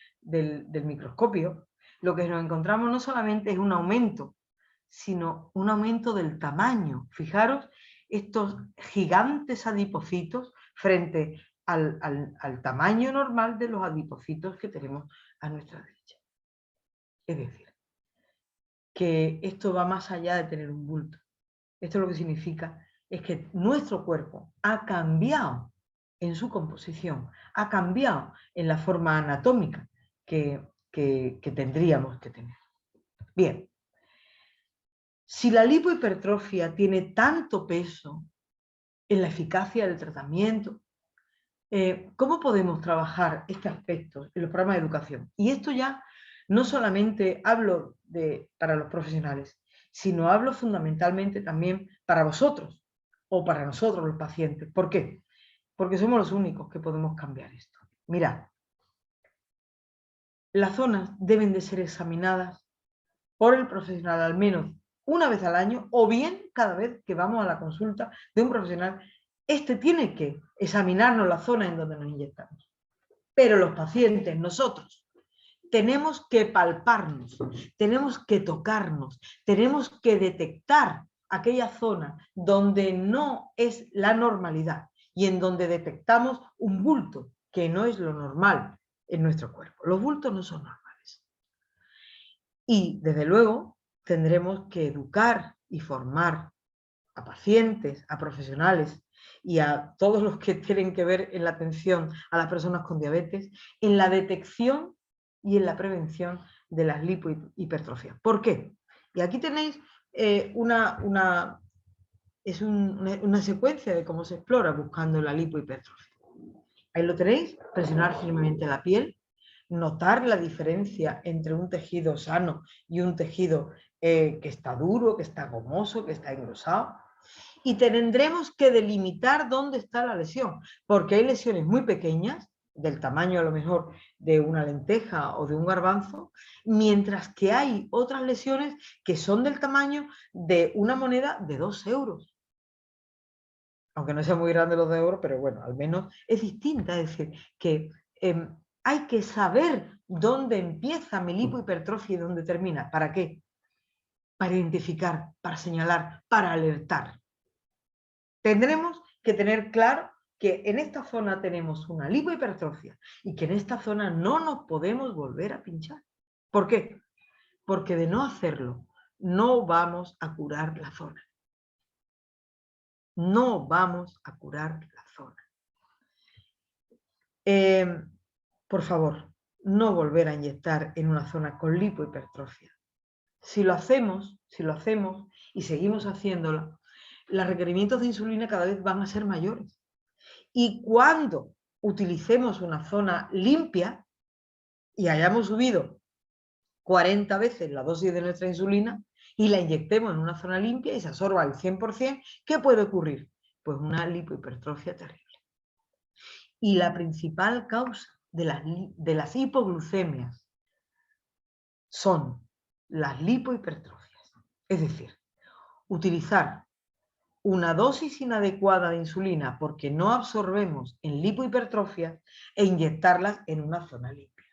microscopio, lo que nos encontramos no solamente es un aumento, sino un aumento del tamaño. Fijaros estos gigantes adipocitos frente al tamaño normal de los adipocitos que tenemos a nuestra derecha. Es decir, que esto va más allá de tener un bulto. Esto lo que significa es que nuestro cuerpo ha cambiado en su composición, ha cambiado en la forma anatómica que tendríamos que tener. Bien, si la lipohipertrofia tiene tanto peso en la eficacia del tratamiento, ¿cómo podemos trabajar este aspecto en los programas de educación? Y esto ya no solamente hablo para los profesionales, sino hablo fundamentalmente también para vosotros o para nosotros los pacientes. ¿Por qué? Porque somos los únicos que podemos cambiar esto. Mirad, las zonas deben de ser examinadas por el profesional al menos una vez al año o bien cada vez que vamos a la consulta de un profesional. Este tiene que examinarnos la zona en donde nos inyectamos. Pero los pacientes, nosotros, tenemos que palparnos, tenemos que tocarnos, tenemos que detectar aquella zona donde no es la normalidad y en donde detectamos un bulto que no es lo normal en nuestro cuerpo. Los bultos no son normales. Y desde luego tendremos que educar y formar a pacientes, a profesionales y a todos los que tienen que ver en la atención a las personas con diabetes, en la detección y en la prevención de las lipohipertrofias. ¿Por qué? Y aquí tenéis una secuencia de cómo se explora buscando la lipohipertrofia. Ahí lo tenéis, presionar firmemente la piel, notar la diferencia entre un tejido sano y un tejido que está duro, que está gomoso, que está engrosado. Y tendremos que delimitar dónde está la lesión, porque hay lesiones muy pequeñas, del tamaño a lo mejor de una lenteja o de un garbanzo, mientras que hay otras lesiones que son del tamaño de una moneda de 2 euros. Aunque no sea muy grande los de euros, pero bueno, al menos es distinta. Es decir, que hay que saber dónde empieza mi lipohipertrofia y dónde termina. ¿Para qué? Para identificar, para señalar, para alertar. Tendremos que tener claro que en esta zona tenemos una lipohipertrofia y que en esta zona no nos podemos volver a pinchar. ¿Por qué? Porque de no hacerlo, no vamos a curar la zona. No vamos a curar la zona. Por favor, no volver a inyectar en una zona con lipohipertrofia. Si lo hacemos y seguimos haciéndolo, los requerimientos de insulina cada vez van a ser mayores. Y cuando utilicemos una zona limpia y hayamos subido 40 veces la dosis de nuestra insulina y la inyectemos en una zona limpia y se absorba al 100%, ¿qué puede ocurrir? Pues una lipohipertrofia terrible. Y la principal causa de las hipoglucemias son las lipohipertrofias. Es decir, utilizar una dosis inadecuada de insulina porque no absorbemos en lipohipertrofia e inyectarlas en una zona limpia.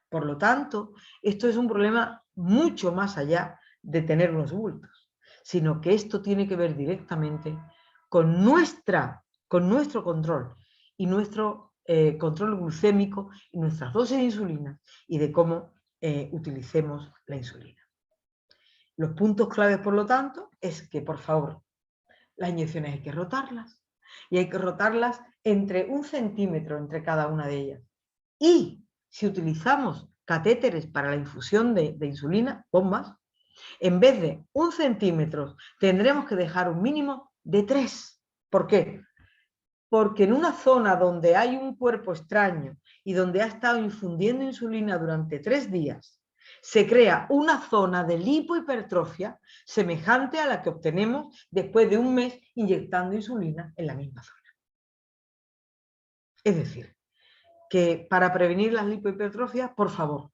Por lo tanto, esto es un problema mucho más allá de tener unos bultos, sino que esto tiene que ver directamente con nuestro control y nuestro control glucémico y nuestras dosis de insulina y de cómo utilicemos la insulina. Los puntos claves, por lo tanto, es que, por favor, las inyecciones hay que rotarlas y hay que rotarlas entre 1 centímetro entre cada una de ellas. Y si utilizamos catéteres para la infusión de insulina, bombas, en vez de 1 centímetro tendremos que dejar un mínimo de 3. ¿Por qué? Porque en una zona donde hay un cuerpo extraño y donde ha estado infundiendo insulina durante 3 días, se crea una zona de lipohipertrofia semejante a la que obtenemos después de 1 mes inyectando insulina en la misma zona. Es decir, que para prevenir las lipohipertrofias, por favor,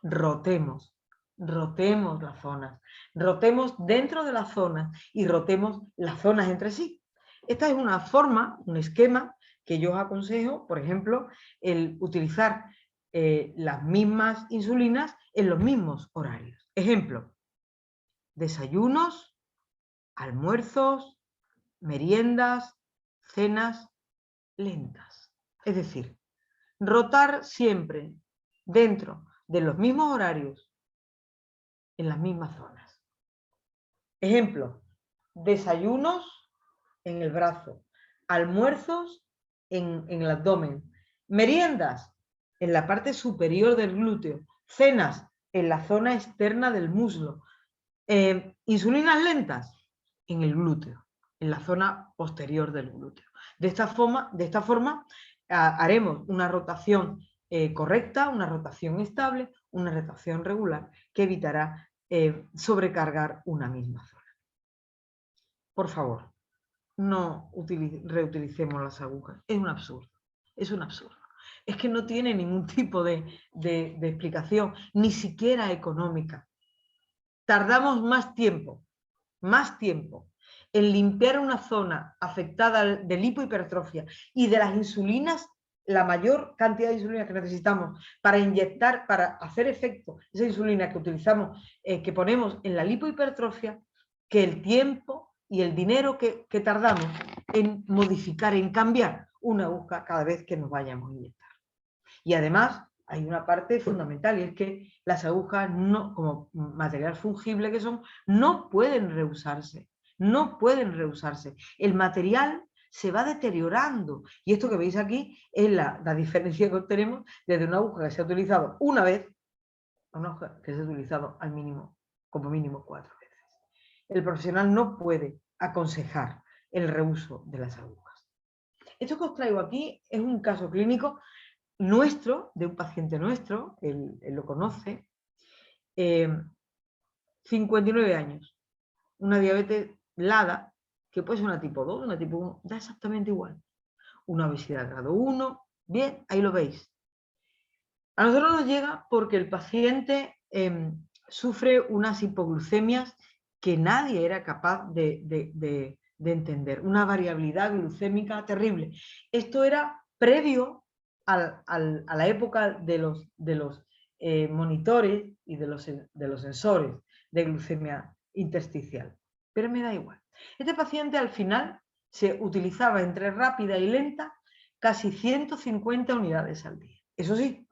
rotemos las zonas, rotemos dentro de las zonas y rotemos las zonas entre sí. Esta es una forma, un esquema que yo os aconsejo, por ejemplo, el utilizar las mismas insulinas en los mismos horarios. Ejemplo, desayunos, almuerzos, meriendas, cenas lentas. Es decir, rotar siempre dentro de los mismos horarios en las mismas zonas. Ejemplo, desayunos en el brazo, almuerzos en el abdomen, meriendas en la parte superior del glúteo, cenas en la zona externa del muslo, insulinas lentas en el glúteo, en la zona posterior del glúteo. De esta forma haremos una rotación correcta, una rotación estable, una rotación regular que evitará sobrecargar una misma zona. Por favor, no reutilicemos las agujas. Es un absurdo. Es un absurdo. Es que no tiene ningún tipo de explicación, ni siquiera económica. Tardamos más tiempo en limpiar una zona afectada de lipohipertrofia y de las insulinas, la mayor cantidad de insulina que necesitamos para inyectar, para hacer efecto esa insulina que utilizamos, que ponemos en la lipohipertrofia, que el tiempo y el dinero que tardamos en modificar, en cambiar una aguja cada vez que nos vayamos a inyectar. Y además, hay una parte fundamental, y es que las agujas, no, como material fungible que son, no pueden reusarse. No pueden reusarse. El material se va deteriorando. Y esto que veis aquí es la diferencia que obtenemos desde una aguja que se ha utilizado una vez a una aguja que se ha utilizado al mínimo, como mínimo 4 veces. El profesional no puede aconsejar el reuso de las agujas. Esto que os traigo aquí es un caso clínico nuestro, de un paciente nuestro, él lo conoce, 59 años, una diabetes LADA, que puede ser una tipo 2, una tipo 1, da exactamente igual. Una obesidad grado 1, bien, ahí lo veis. A nosotros nos llega porque el paciente sufre unas hipoglucemias que nadie era capaz de entender, una variabilidad glucémica terrible. Esto era previo a la época de los monitores y de los sensores de glucemia intersticial. Pero me da igual. Este paciente al final se utilizaba entre rápida y lenta casi 150 unidades al día. Eso sí,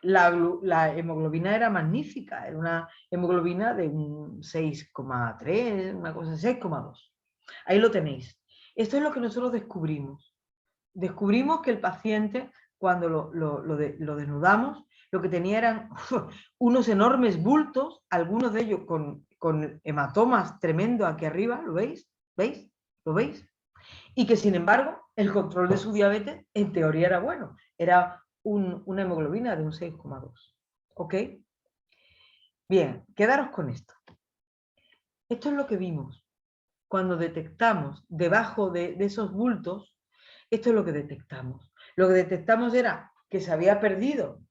la hemoglobina era magnífica, era una hemoglobina de un 6,3, una cosa, 6,2. Ahí lo tenéis. Esto es lo que nosotros descubrimos. Descubrimos que el paciente, cuando lo desnudamos, lo que tenía eran unos enormes bultos, algunos de ellos con hematomas tremendos aquí arriba, ¿lo veis? ¿Veis? ¿Lo veis? Y que sin embargo el control de su diabetes en teoría era bueno, era una hemoglobina de un 6,2. ¿Ok? Bien, quedaros con esto. Esto es lo que vimos. Cuando detectamos debajo de esos bultos, esto es lo que detectamos. Lo que detectamos era que se había perdido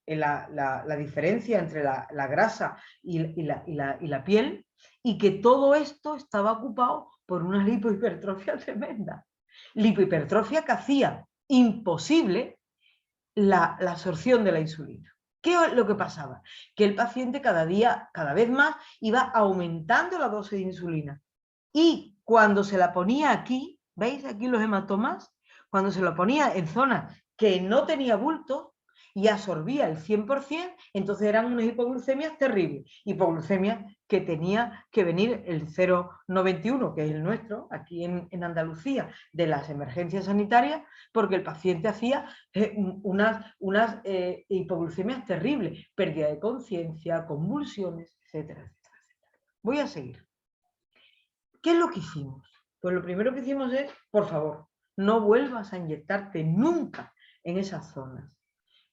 la diferencia entre la grasa y la piel, y que todo esto estaba ocupado por una lipohipertrofia tremenda. Lipohipertrofia que hacía imposible la absorción de la insulina. ¿Qué es lo que pasaba? Que el paciente cada vez más, iba aumentando la dosis de insulina. Y cuando se la ponía aquí, ¿veis aquí los hematomas? Cuando se lo ponía en zonas que no tenía bultos y absorbía el 100%, entonces eran unas hipoglucemias terribles. Hipoglucemias que tenía que venir el 0,91, que es el nuestro, aquí en Andalucía, de las emergencias sanitarias, porque el paciente hacía unas hipoglucemias terribles, pérdida de conciencia, convulsiones, etcétera, etcétera. Voy a seguir. ¿Qué es lo que hicimos? Pues lo primero que hicimos es, por favor, no vuelvas a inyectarte nunca en esas zonas.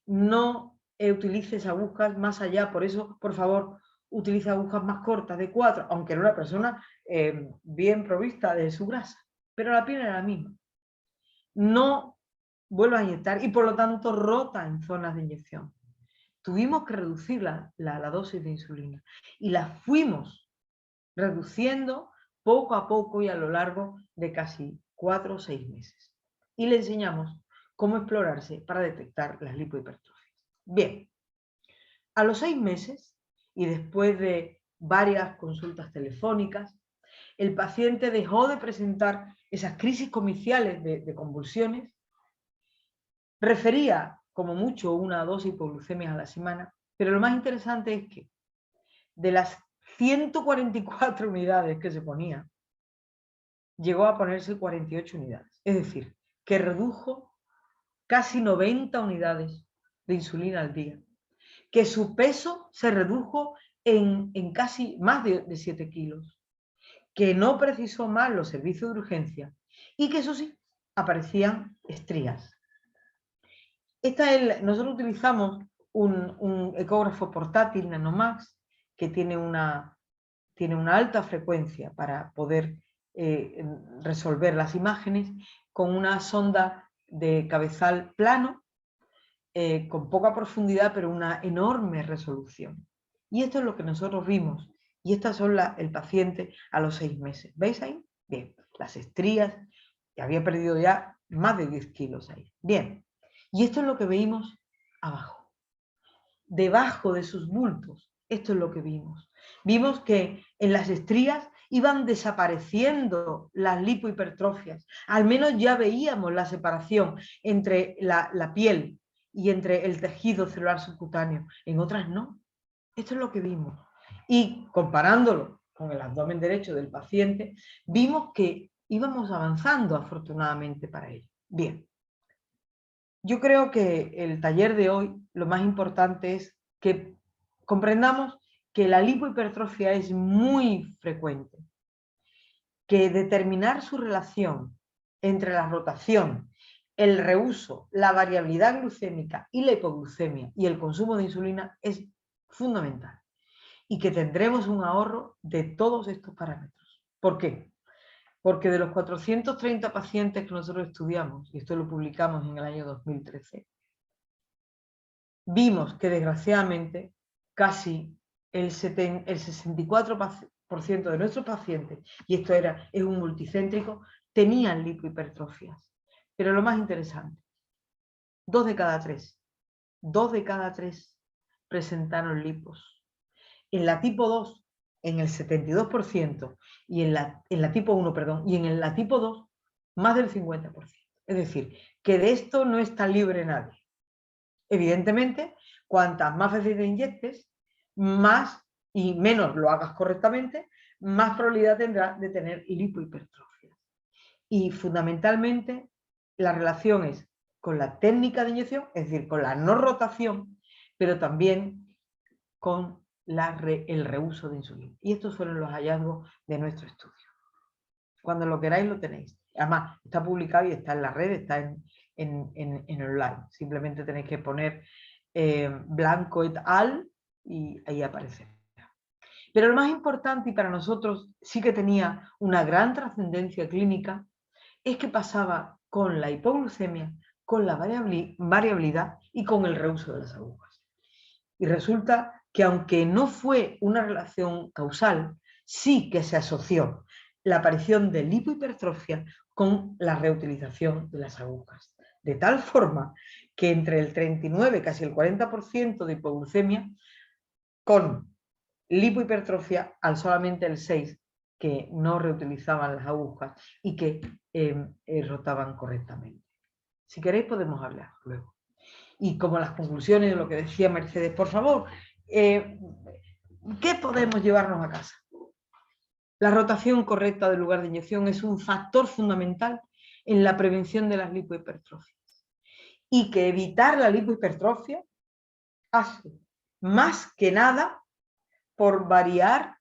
No utilices agujas más allá, por eso, por favor, utiliza agujas más cortas, de 4, aunque era una persona bien provista de su grasa, pero la piel era la misma. No vuelvas a inyectar y por lo tanto rota en zonas de inyección. Tuvimos que reducir la dosis de insulina y la fuimos reduciendo poco a poco y a lo largo de casi 4 o 6 meses. Y le enseñamos cómo explorarse para detectar las lipohipertrofias. Bien, a los 6 meses y después de varias consultas telefónicas, el paciente dejó de presentar esas crisis comiciales de convulsiones, refería como mucho 1 o 2 hipoglucemias a la semana, pero lo más interesante es que de las 144 unidades que se ponía, llegó a ponerse 48 unidades. Es decir, que redujo casi 90 unidades de insulina al día. Que su peso se redujo en casi más de 7 kilos. Que no precisó más los servicios de urgencia. Y que eso sí, aparecían estrías. Nosotros utilizamos un ecógrafo portátil Nanomax que tiene una alta frecuencia para poder resolver las imágenes, con una sonda de cabezal plano, con poca profundidad, pero una enorme resolución. Y esto es lo que nosotros vimos. Y estas son el paciente a los 6 meses. ¿Veis ahí? Bien, las estrías, que había perdido ya más de 10 kilos ahí. Bien, y esto es lo que veíamos abajo. Debajo de sus bultos, esto es lo que vimos. Vimos que en las estrías iban desapareciendo las lipohipertrofias. Al menos ya veíamos la separación entre la piel y entre el tejido celular subcutáneo, en otras no. Esto es lo que vimos. Y comparándolo con el abdomen derecho del paciente, vimos que íbamos avanzando afortunadamente para ello. Bien, yo creo que el taller de hoy lo más importante es que comprendamos que la lipohipertrofia es muy frecuente, que determinar su relación entre la rotación, el reuso, la variabilidad glucémica y la hipoglucemia y el consumo de insulina es fundamental y que tendremos un ahorro de todos estos parámetros. ¿Por qué? Porque de los 430 pacientes que nosotros estudiamos, y esto lo publicamos en el año 2013, vimos que desgraciadamente casi el 64% de nuestros pacientes, y esto es un multicéntrico, tenían lipohipertrofias. Pero lo más interesante, 2 de cada 3 presentaron lipos. En la tipo 2, en el 72%, y en la tipo 1, perdón, y en la tipo 2, más del 50%. Es decir, que de esto no está libre nadie. Evidentemente, cuantas más veces te inyectes, más y menos lo hagas correctamente, más probabilidad tendrás de tener lipohipertrofia. Y fundamentalmente, la relación es con la técnica de inyección, es decir, con la no rotación, pero también con el reuso de insulina. Y estos fueron los hallazgos de nuestro estudio. Cuando lo queráis lo tenéis. Además, está publicado y está en la red, está en online. Simplemente tenéis que poner Blanco et al y ahí aparecerá. Pero lo más importante, y para nosotros sí que tenía una gran trascendencia clínica, es que pasaba con la hipoglucemia, con la variabilidad y con el reuso de las agujas. Y resulta que aunque no fue una relación causal, sí que se asoció la aparición de lipohipertrofia con la reutilización de las agujas. De tal forma que entre el 39, casi el 40% de hipoglucemia con lipohipertrofia al solamente el 6% que no reutilizaban las agujas y que rotaban correctamente. Si queréis podemos hablar luego. Y como las conclusiones de lo que decía Mercedes, por favor, ¿qué podemos llevarnos a casa? La rotación correcta del lugar de inyección es un factor fundamental en la prevención de las lipohipertrofias. Y que evitar la lipohipertrofia hace más que nada por variar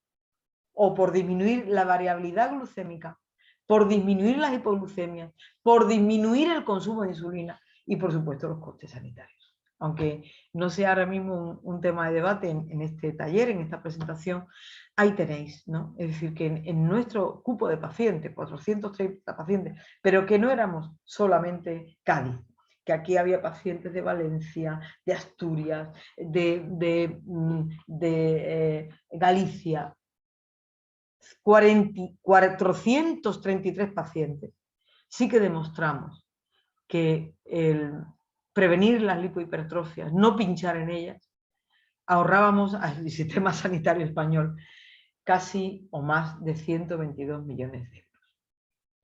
o por disminuir la variabilidad glucémica, por disminuir las hipoglucemias, por disminuir el consumo de insulina y, por supuesto, los costes sanitarios. Aunque no sea ahora mismo un tema de debate en este taller, en esta presentación, ahí tenéis, ¿no? Es decir, que en nuestro cupo de pacientes, 430 pacientes, pero que no éramos solamente Cádiz, que aquí había pacientes de Valencia, de Asturias, de Galicia, 433 pacientes. Sí que demostramos que el prevenir las lipohipertrofias, no pinchar en ellas, ahorrábamos al sistema sanitario español casi o más de 122 millones de euros.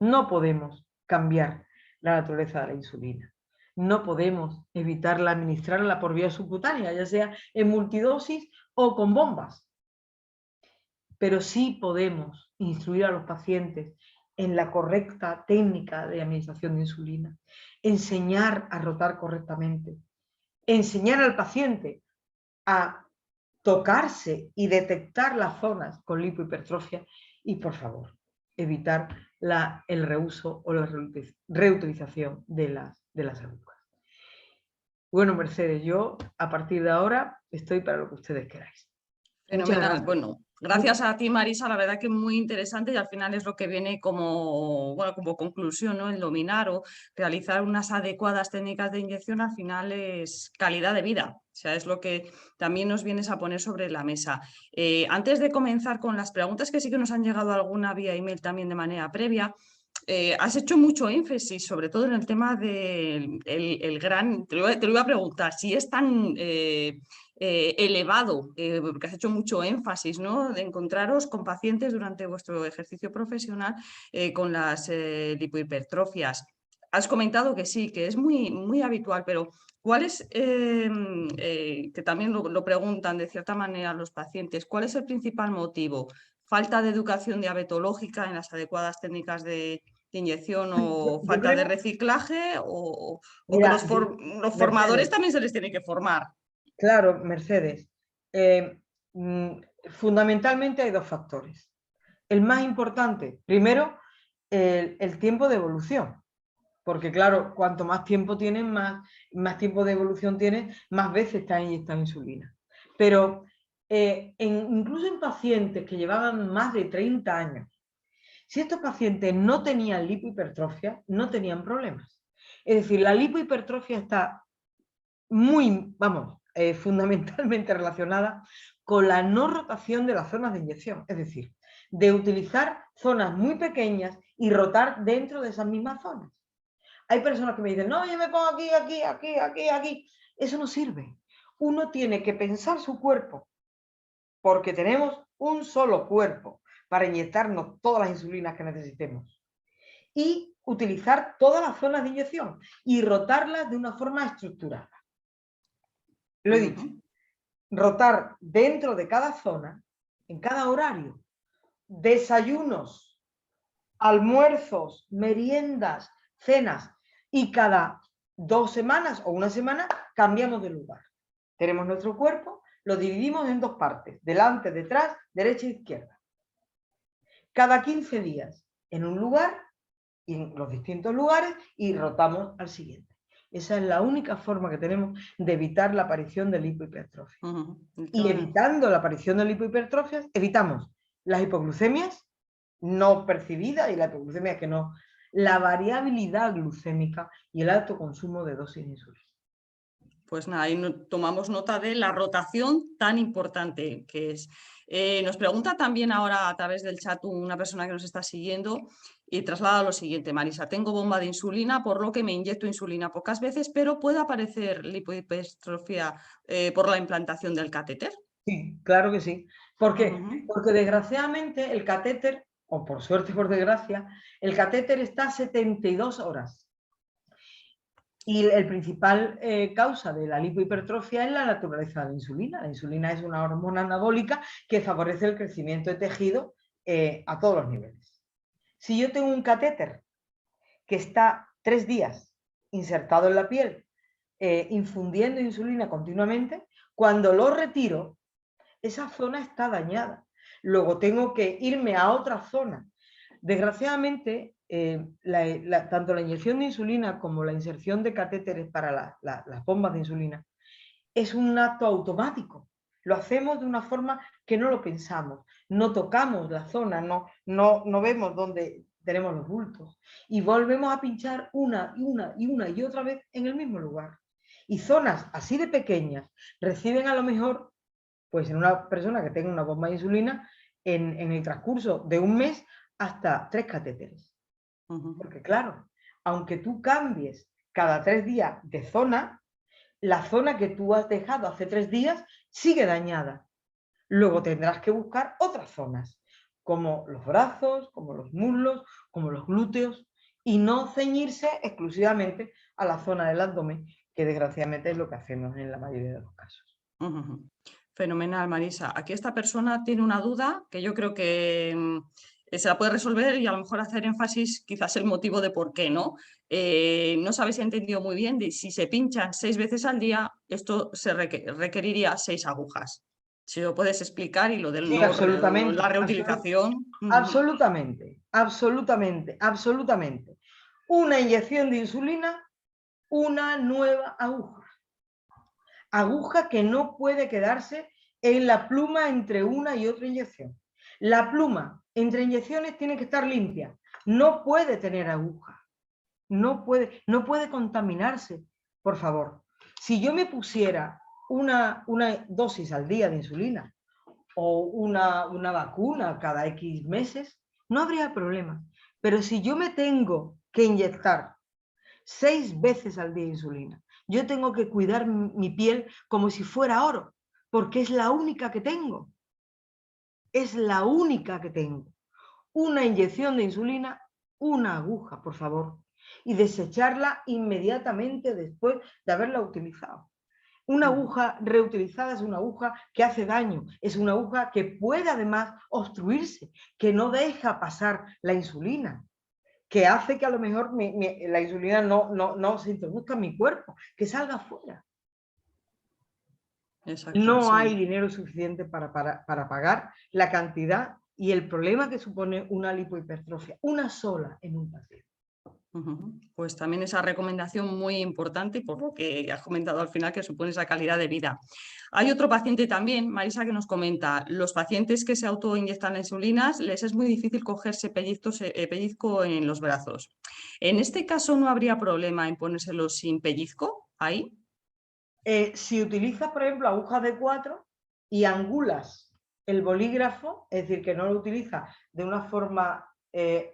No podemos cambiar la naturaleza de la insulina. No podemos evitarla administrarla por vía subcutánea, ya sea en multidosis o con bombas. Pero sí podemos instruir a los pacientes en la correcta técnica de administración de insulina, enseñar a rotar correctamente, enseñar al paciente a tocarse y detectar las zonas con lipohipertrofia y, por favor, evitar el reuso o la reutilización de las agujas. Bueno, Mercedes, yo a partir de ahora estoy para lo que ustedes queráis. Fenomenal. Bueno, gracias a ti, Marisa, la verdad que muy interesante y al final es lo que viene como conclusión, ¿no? El dominar o realizar unas adecuadas técnicas de inyección al final es calidad de vida. O sea, es lo que también nos vienes a poner sobre la mesa. Antes de comenzar con las preguntas, que sí que nos han llegado alguna vía email también de manera previa, has hecho mucho énfasis, sobre todo en el tema del te lo iba a preguntar, si es tan elevado, porque has hecho mucho énfasis, ¿no? De encontraros con pacientes durante vuestro ejercicio profesional con las lipohipertrofias. has comentado que sí, que es muy habitual, pero ¿cuál es, que también lo preguntan de cierta manera los pacientes, cuál es el principal motivo? ¿Falta de educación diabetológica en las adecuadas técnicas de inyección o Yo falta de creo, reciclaje o que mira, los formadores Mercedes, también se les tiene que formar? claro, Mercedes, eh, mm, fundamentalmente hay dos factores. El más importante, primero, el tiempo de evolución. Porque claro, cuanto más tiempo tienes, más tiempo de evolución tienes, más veces te han inyectado insulina. Pero incluso en pacientes que llevaban más de 30 años, si estos pacientes no tenían lipohipertrofia, no tenían problemas. Es decir, la lipohipertrofia está muy, vamos, fundamentalmente relacionada con la no rotación de las zonas de inyección. Es decir, de utilizar zonas muy pequeñas y rotar dentro de esas mismas zonas. Hay personas que me dicen, no, yo me pongo aquí, aquí, aquí, aquí, aquí. Eso no sirve. Uno tiene que pensar su cuerpo, porque tenemos un solo cuerpo para inyectarnos todas las insulinas que necesitemos. Y utilizar todas las zonas de inyección y rotarlas de una forma estructurada. Lo he dicho. Rotar dentro de cada zona, en cada horario. Desayunos, almuerzos, meriendas, cenas, y cada 2 semanas o una semana cambiamos de lugar. Tenemos nuestro cuerpo, lo dividimos en 2 partes, delante, detrás, derecha e izquierda. Cada 15 días en un lugar y en los distintos lugares y rotamos al siguiente. Esa es la única forma que tenemos de evitar la aparición de lipohipertrofia. Y evitando la aparición de lipohipertrofias, evitamos las hipoglucemias no percibida y la hipoglucemia que no, la variabilidad glucémica y el alto consumo de dosis de insulina. Pues nada, ahí tomamos nota de la rotación tan importante que es. Nos pregunta también ahora a través del chat una persona que nos está siguiendo y traslada lo siguiente: Marisa, tengo bomba de insulina, por lo que me inyecto insulina pocas veces, pero ¿puede aparecer lipohipertrofia por la implantación del catéter? Sí, claro que sí. ¿Por qué? Porque desgraciadamente el catéter, o por suerte por desgracia, el catéter está 72 horas. Y el principal causa de la lipohipertrofia es la naturaleza de la insulina. La insulina es una hormona anabólica que favorece el crecimiento de tejido a todos los niveles. Si yo tengo un catéter que está 3 días insertado en la piel, infundiendo insulina continuamente, cuando lo retiro, esa zona está dañada. Luego tengo que irme a otra zona. Desgraciadamente, tanto la inyección de insulina como la inserción de catéteres para las bombas de insulina es un acto automático. Lo hacemos de una forma que no lo pensamos, no tocamos la zona, no vemos dónde tenemos los bultos y volvemos a pinchar una y otra vez en el mismo lugar. Y zonas así de pequeñas reciben a lo mejor, pues en una persona que tenga una bomba de insulina, en el transcurso de un mes, hasta 3 catéteres. Porque claro, aunque tú cambies cada 3 días de zona, la zona que tú has dejado hace 3 días sigue dañada. Luego tendrás que buscar otras zonas, como los brazos, como los muslos, como los glúteos, y no ceñirse exclusivamente a la zona del abdomen, que desgraciadamente es lo que hacemos en la mayoría de los casos. Fenomenal, Marisa. Aquí esta persona tiene una duda que yo creo que se la puede resolver y a lo mejor hacer énfasis quizás el motivo de por qué, ¿no? No sabe si ha entendido muy bien de si se pinchan 6 veces al día, esto se requeriría 6 agujas. Si lo puedes explicar y lo del Sí, no, absolutamente. la reutilización. Absolutamente, absolutamente, absolutamente. Una inyección de insulina, una nueva aguja. Aguja que no puede quedarse en la pluma entre una y otra inyección. La pluma entre inyecciones tiene que estar limpia. No puede tener aguja. No puede contaminarse, por favor. Si yo me pusiera una dosis al día de insulina o una vacuna cada X meses, no habría problema. Pero si yo me tengo que inyectar 6 veces al día insulina, yo tengo que cuidar mi piel como si fuera oro, porque es la única que tengo. Es la única que tengo. Una inyección de insulina, una aguja, por favor. y desecharla inmediatamente después de haberla utilizado. Una aguja reutilizada es una aguja que hace daño, es una aguja que puede además obstruirse, que no deja pasar la insulina, que hace que a lo mejor la insulina no se introduzca en mi cuerpo, que salga fuera. Exacto, No sí. hay dinero suficiente para pagar la cantidad y el problema que supone una lipohipertrofia, una sola en un paciente. Pues también esa recomendación muy importante, por lo que has comentado al final, que supone esa calidad de vida. Hay otro paciente también, Marisa, que nos comenta, los pacientes que se autoinyectan la insulinas, les es muy difícil cogerse pellizco en los brazos. ¿En este caso no habría problema en ponérselo sin pellizco ahí? Si utilizas, por ejemplo, agujas de 4 y angulas el bolígrafo, es decir, que no lo utilizas de una forma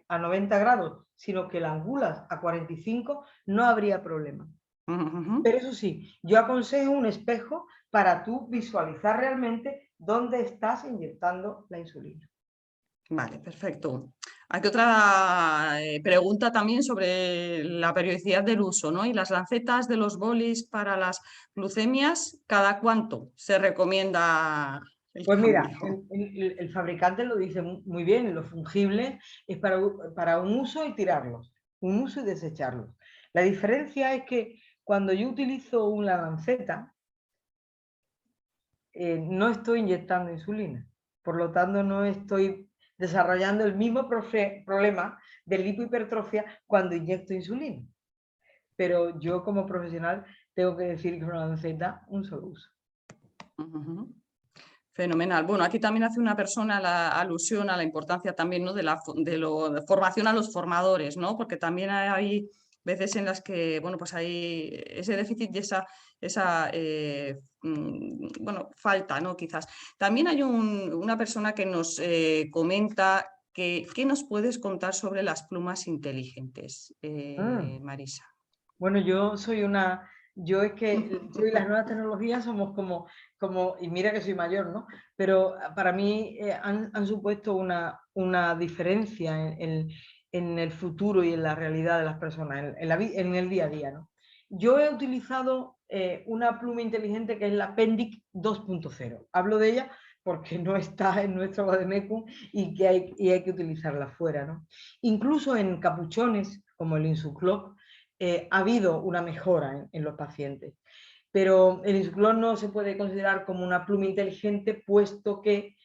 a 90 grados, sino que la angulas a 45, no habría problema. Pero eso sí, yo aconsejo un espejo para tú visualizar realmente dónde estás inyectando la insulina. Vale, perfecto. Aquí otra pregunta también sobre la periodicidad del uso, ¿no? Y las lancetas de los bolis para las glucemias, ¿cada cuánto se recomienda el Pues mira, cambio? el fabricante lo dice muy bien, los fungibles es para un uso y tirarlos, un uso y desecharlos. La diferencia es que cuando yo utilizo una lanceta, no estoy inyectando insulina, por lo tanto no estoy desarrollando el mismo problema de lipohipertrofia cuando inyecto insulina. Pero yo como profesional tengo que decir que una lanceta, un solo uso. Fenomenal. Bueno, aquí también hace una persona la alusión a la importancia también, ¿no? de la formación a los formadores, ¿no? Porque también hay veces en las que, bueno, pues hay ese déficit y esa bueno, falta, ¿no? Quizás. También hay una persona que nos comenta ¿qué nos puedes contar sobre las plumas inteligentes, Marisa? Bueno, yo es que yo y las nuevas tecnologías somos y mira que soy mayor, ¿no? Pero para mí han supuesto una diferencia en el futuro y en la realidad de las personas, en el día a día, ¿no? Yo he utilizado una pluma inteligente que es la Pendic 2.0. Hablo de ella porque no está en nuestro vademecum y hay que utilizarla fuera, ¿no? Incluso en capuchones como el Insuclop, ha habido una mejora en los pacientes. Pero el Insuclop no se puede considerar como una pluma inteligente puesto que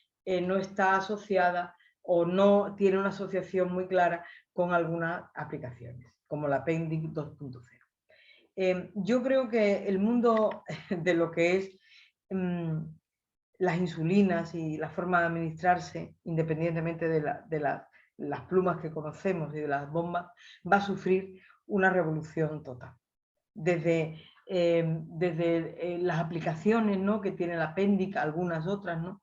no está asociada o no tiene una asociación muy clara con algunas aplicaciones, como la Pendic 2.0. Yo creo que el mundo de lo que es las insulinas y la forma de administrarse, independientemente de las plumas que conocemos y de las bombas, va a sufrir una revolución total. Desde las aplicaciones, ¿no?, que tiene la Pendic, algunas otras, ¿no?,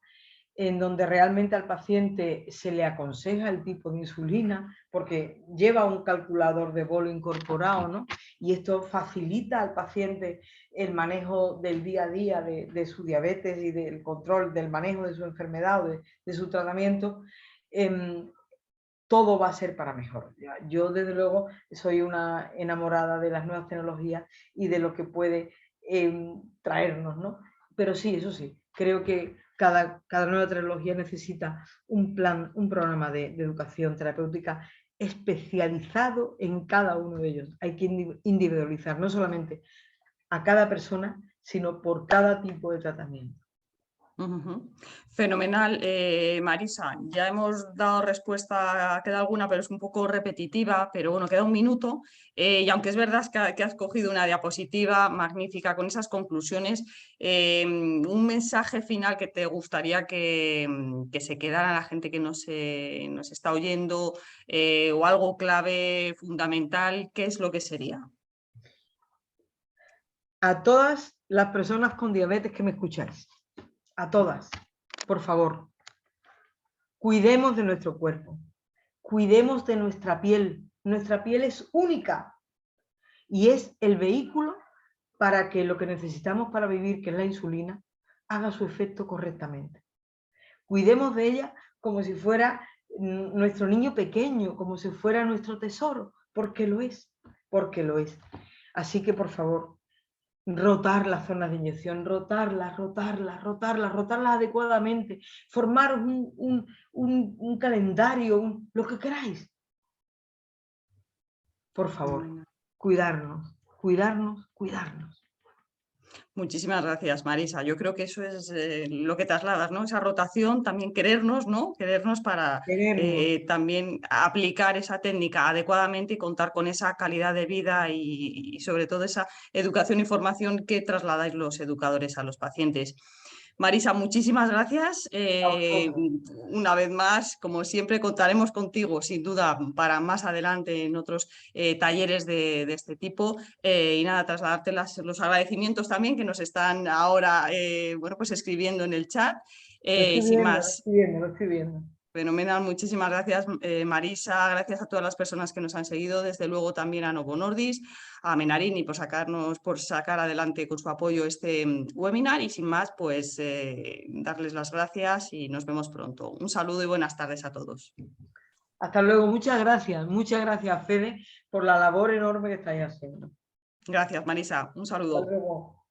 en donde realmente al paciente se le aconseja el tipo de insulina, porque lleva un calculador de bolo incorporado, ¿no? Y esto facilita al paciente el manejo del día a día de su diabetes y del control del manejo de su enfermedad o de su tratamiento. Todo va a ser para mejor. Yo, desde luego, soy una enamorada de las nuevas tecnologías y de lo que puede traernos, ¿no? Pero sí, eso sí, creo que cada nueva tecnología necesita un plan, un programa de educación terapéutica especializado en cada uno de ellos. Hay que individualizar, no solamente a cada persona, sino por cada tipo de tratamiento. Fenomenal, Marisa. Ya hemos dado respuesta, queda alguna, pero es un poco repetitiva, pero bueno, queda un minuto. Y aunque es verdad que has cogido una diapositiva magnífica con esas conclusiones, un mensaje final que te gustaría que se quedara la gente que nos está oyendo, o algo clave, fundamental, ¿qué es lo que sería? A todas las personas con diabetes que me escucháis, a todas, por favor, cuidemos de nuestro cuerpo, cuidemos de nuestra piel. Nuestra piel es única y es el vehículo para que lo que necesitamos para vivir, que es la insulina, haga su efecto correctamente. Cuidemos de ella como si fuera nuestro niño pequeño, como si fuera nuestro tesoro, porque lo es, porque lo es. Así que, por favor, rotar las zonas de inyección, rotarlas adecuadamente, formar un calendario, lo que queráis. Por favor, cuidarnos. Muchísimas gracias, Marisa. Yo creo que eso es lo que trasladas, ¿no? Esa rotación, también querernos, ¿no? Querernos para también aplicar esa técnica adecuadamente y contar con esa calidad de vida y sobre todo esa educación y formación que trasladáis los educadores a los pacientes. Marisa, muchísimas gracias. Una vez más, como siempre, contaremos contigo, sin duda, para más adelante en otros talleres de este tipo. Y nada, trasladarte los agradecimientos también que nos están ahora bueno, pues escribiendo en el chat. Sin más. Lo estoy viendo. Fenomenal, muchísimas gracias Marisa, gracias a todas las personas que nos han seguido, desde luego también a Novo Nordisk, a Menarini por sacar adelante con su apoyo este webinar y sin más pues darles las gracias y nos vemos pronto. Un saludo y buenas tardes a todos. Hasta luego, muchas gracias Fede por la labor enorme que estáis haciendo. Gracias Marisa, un saludo. Hasta luego.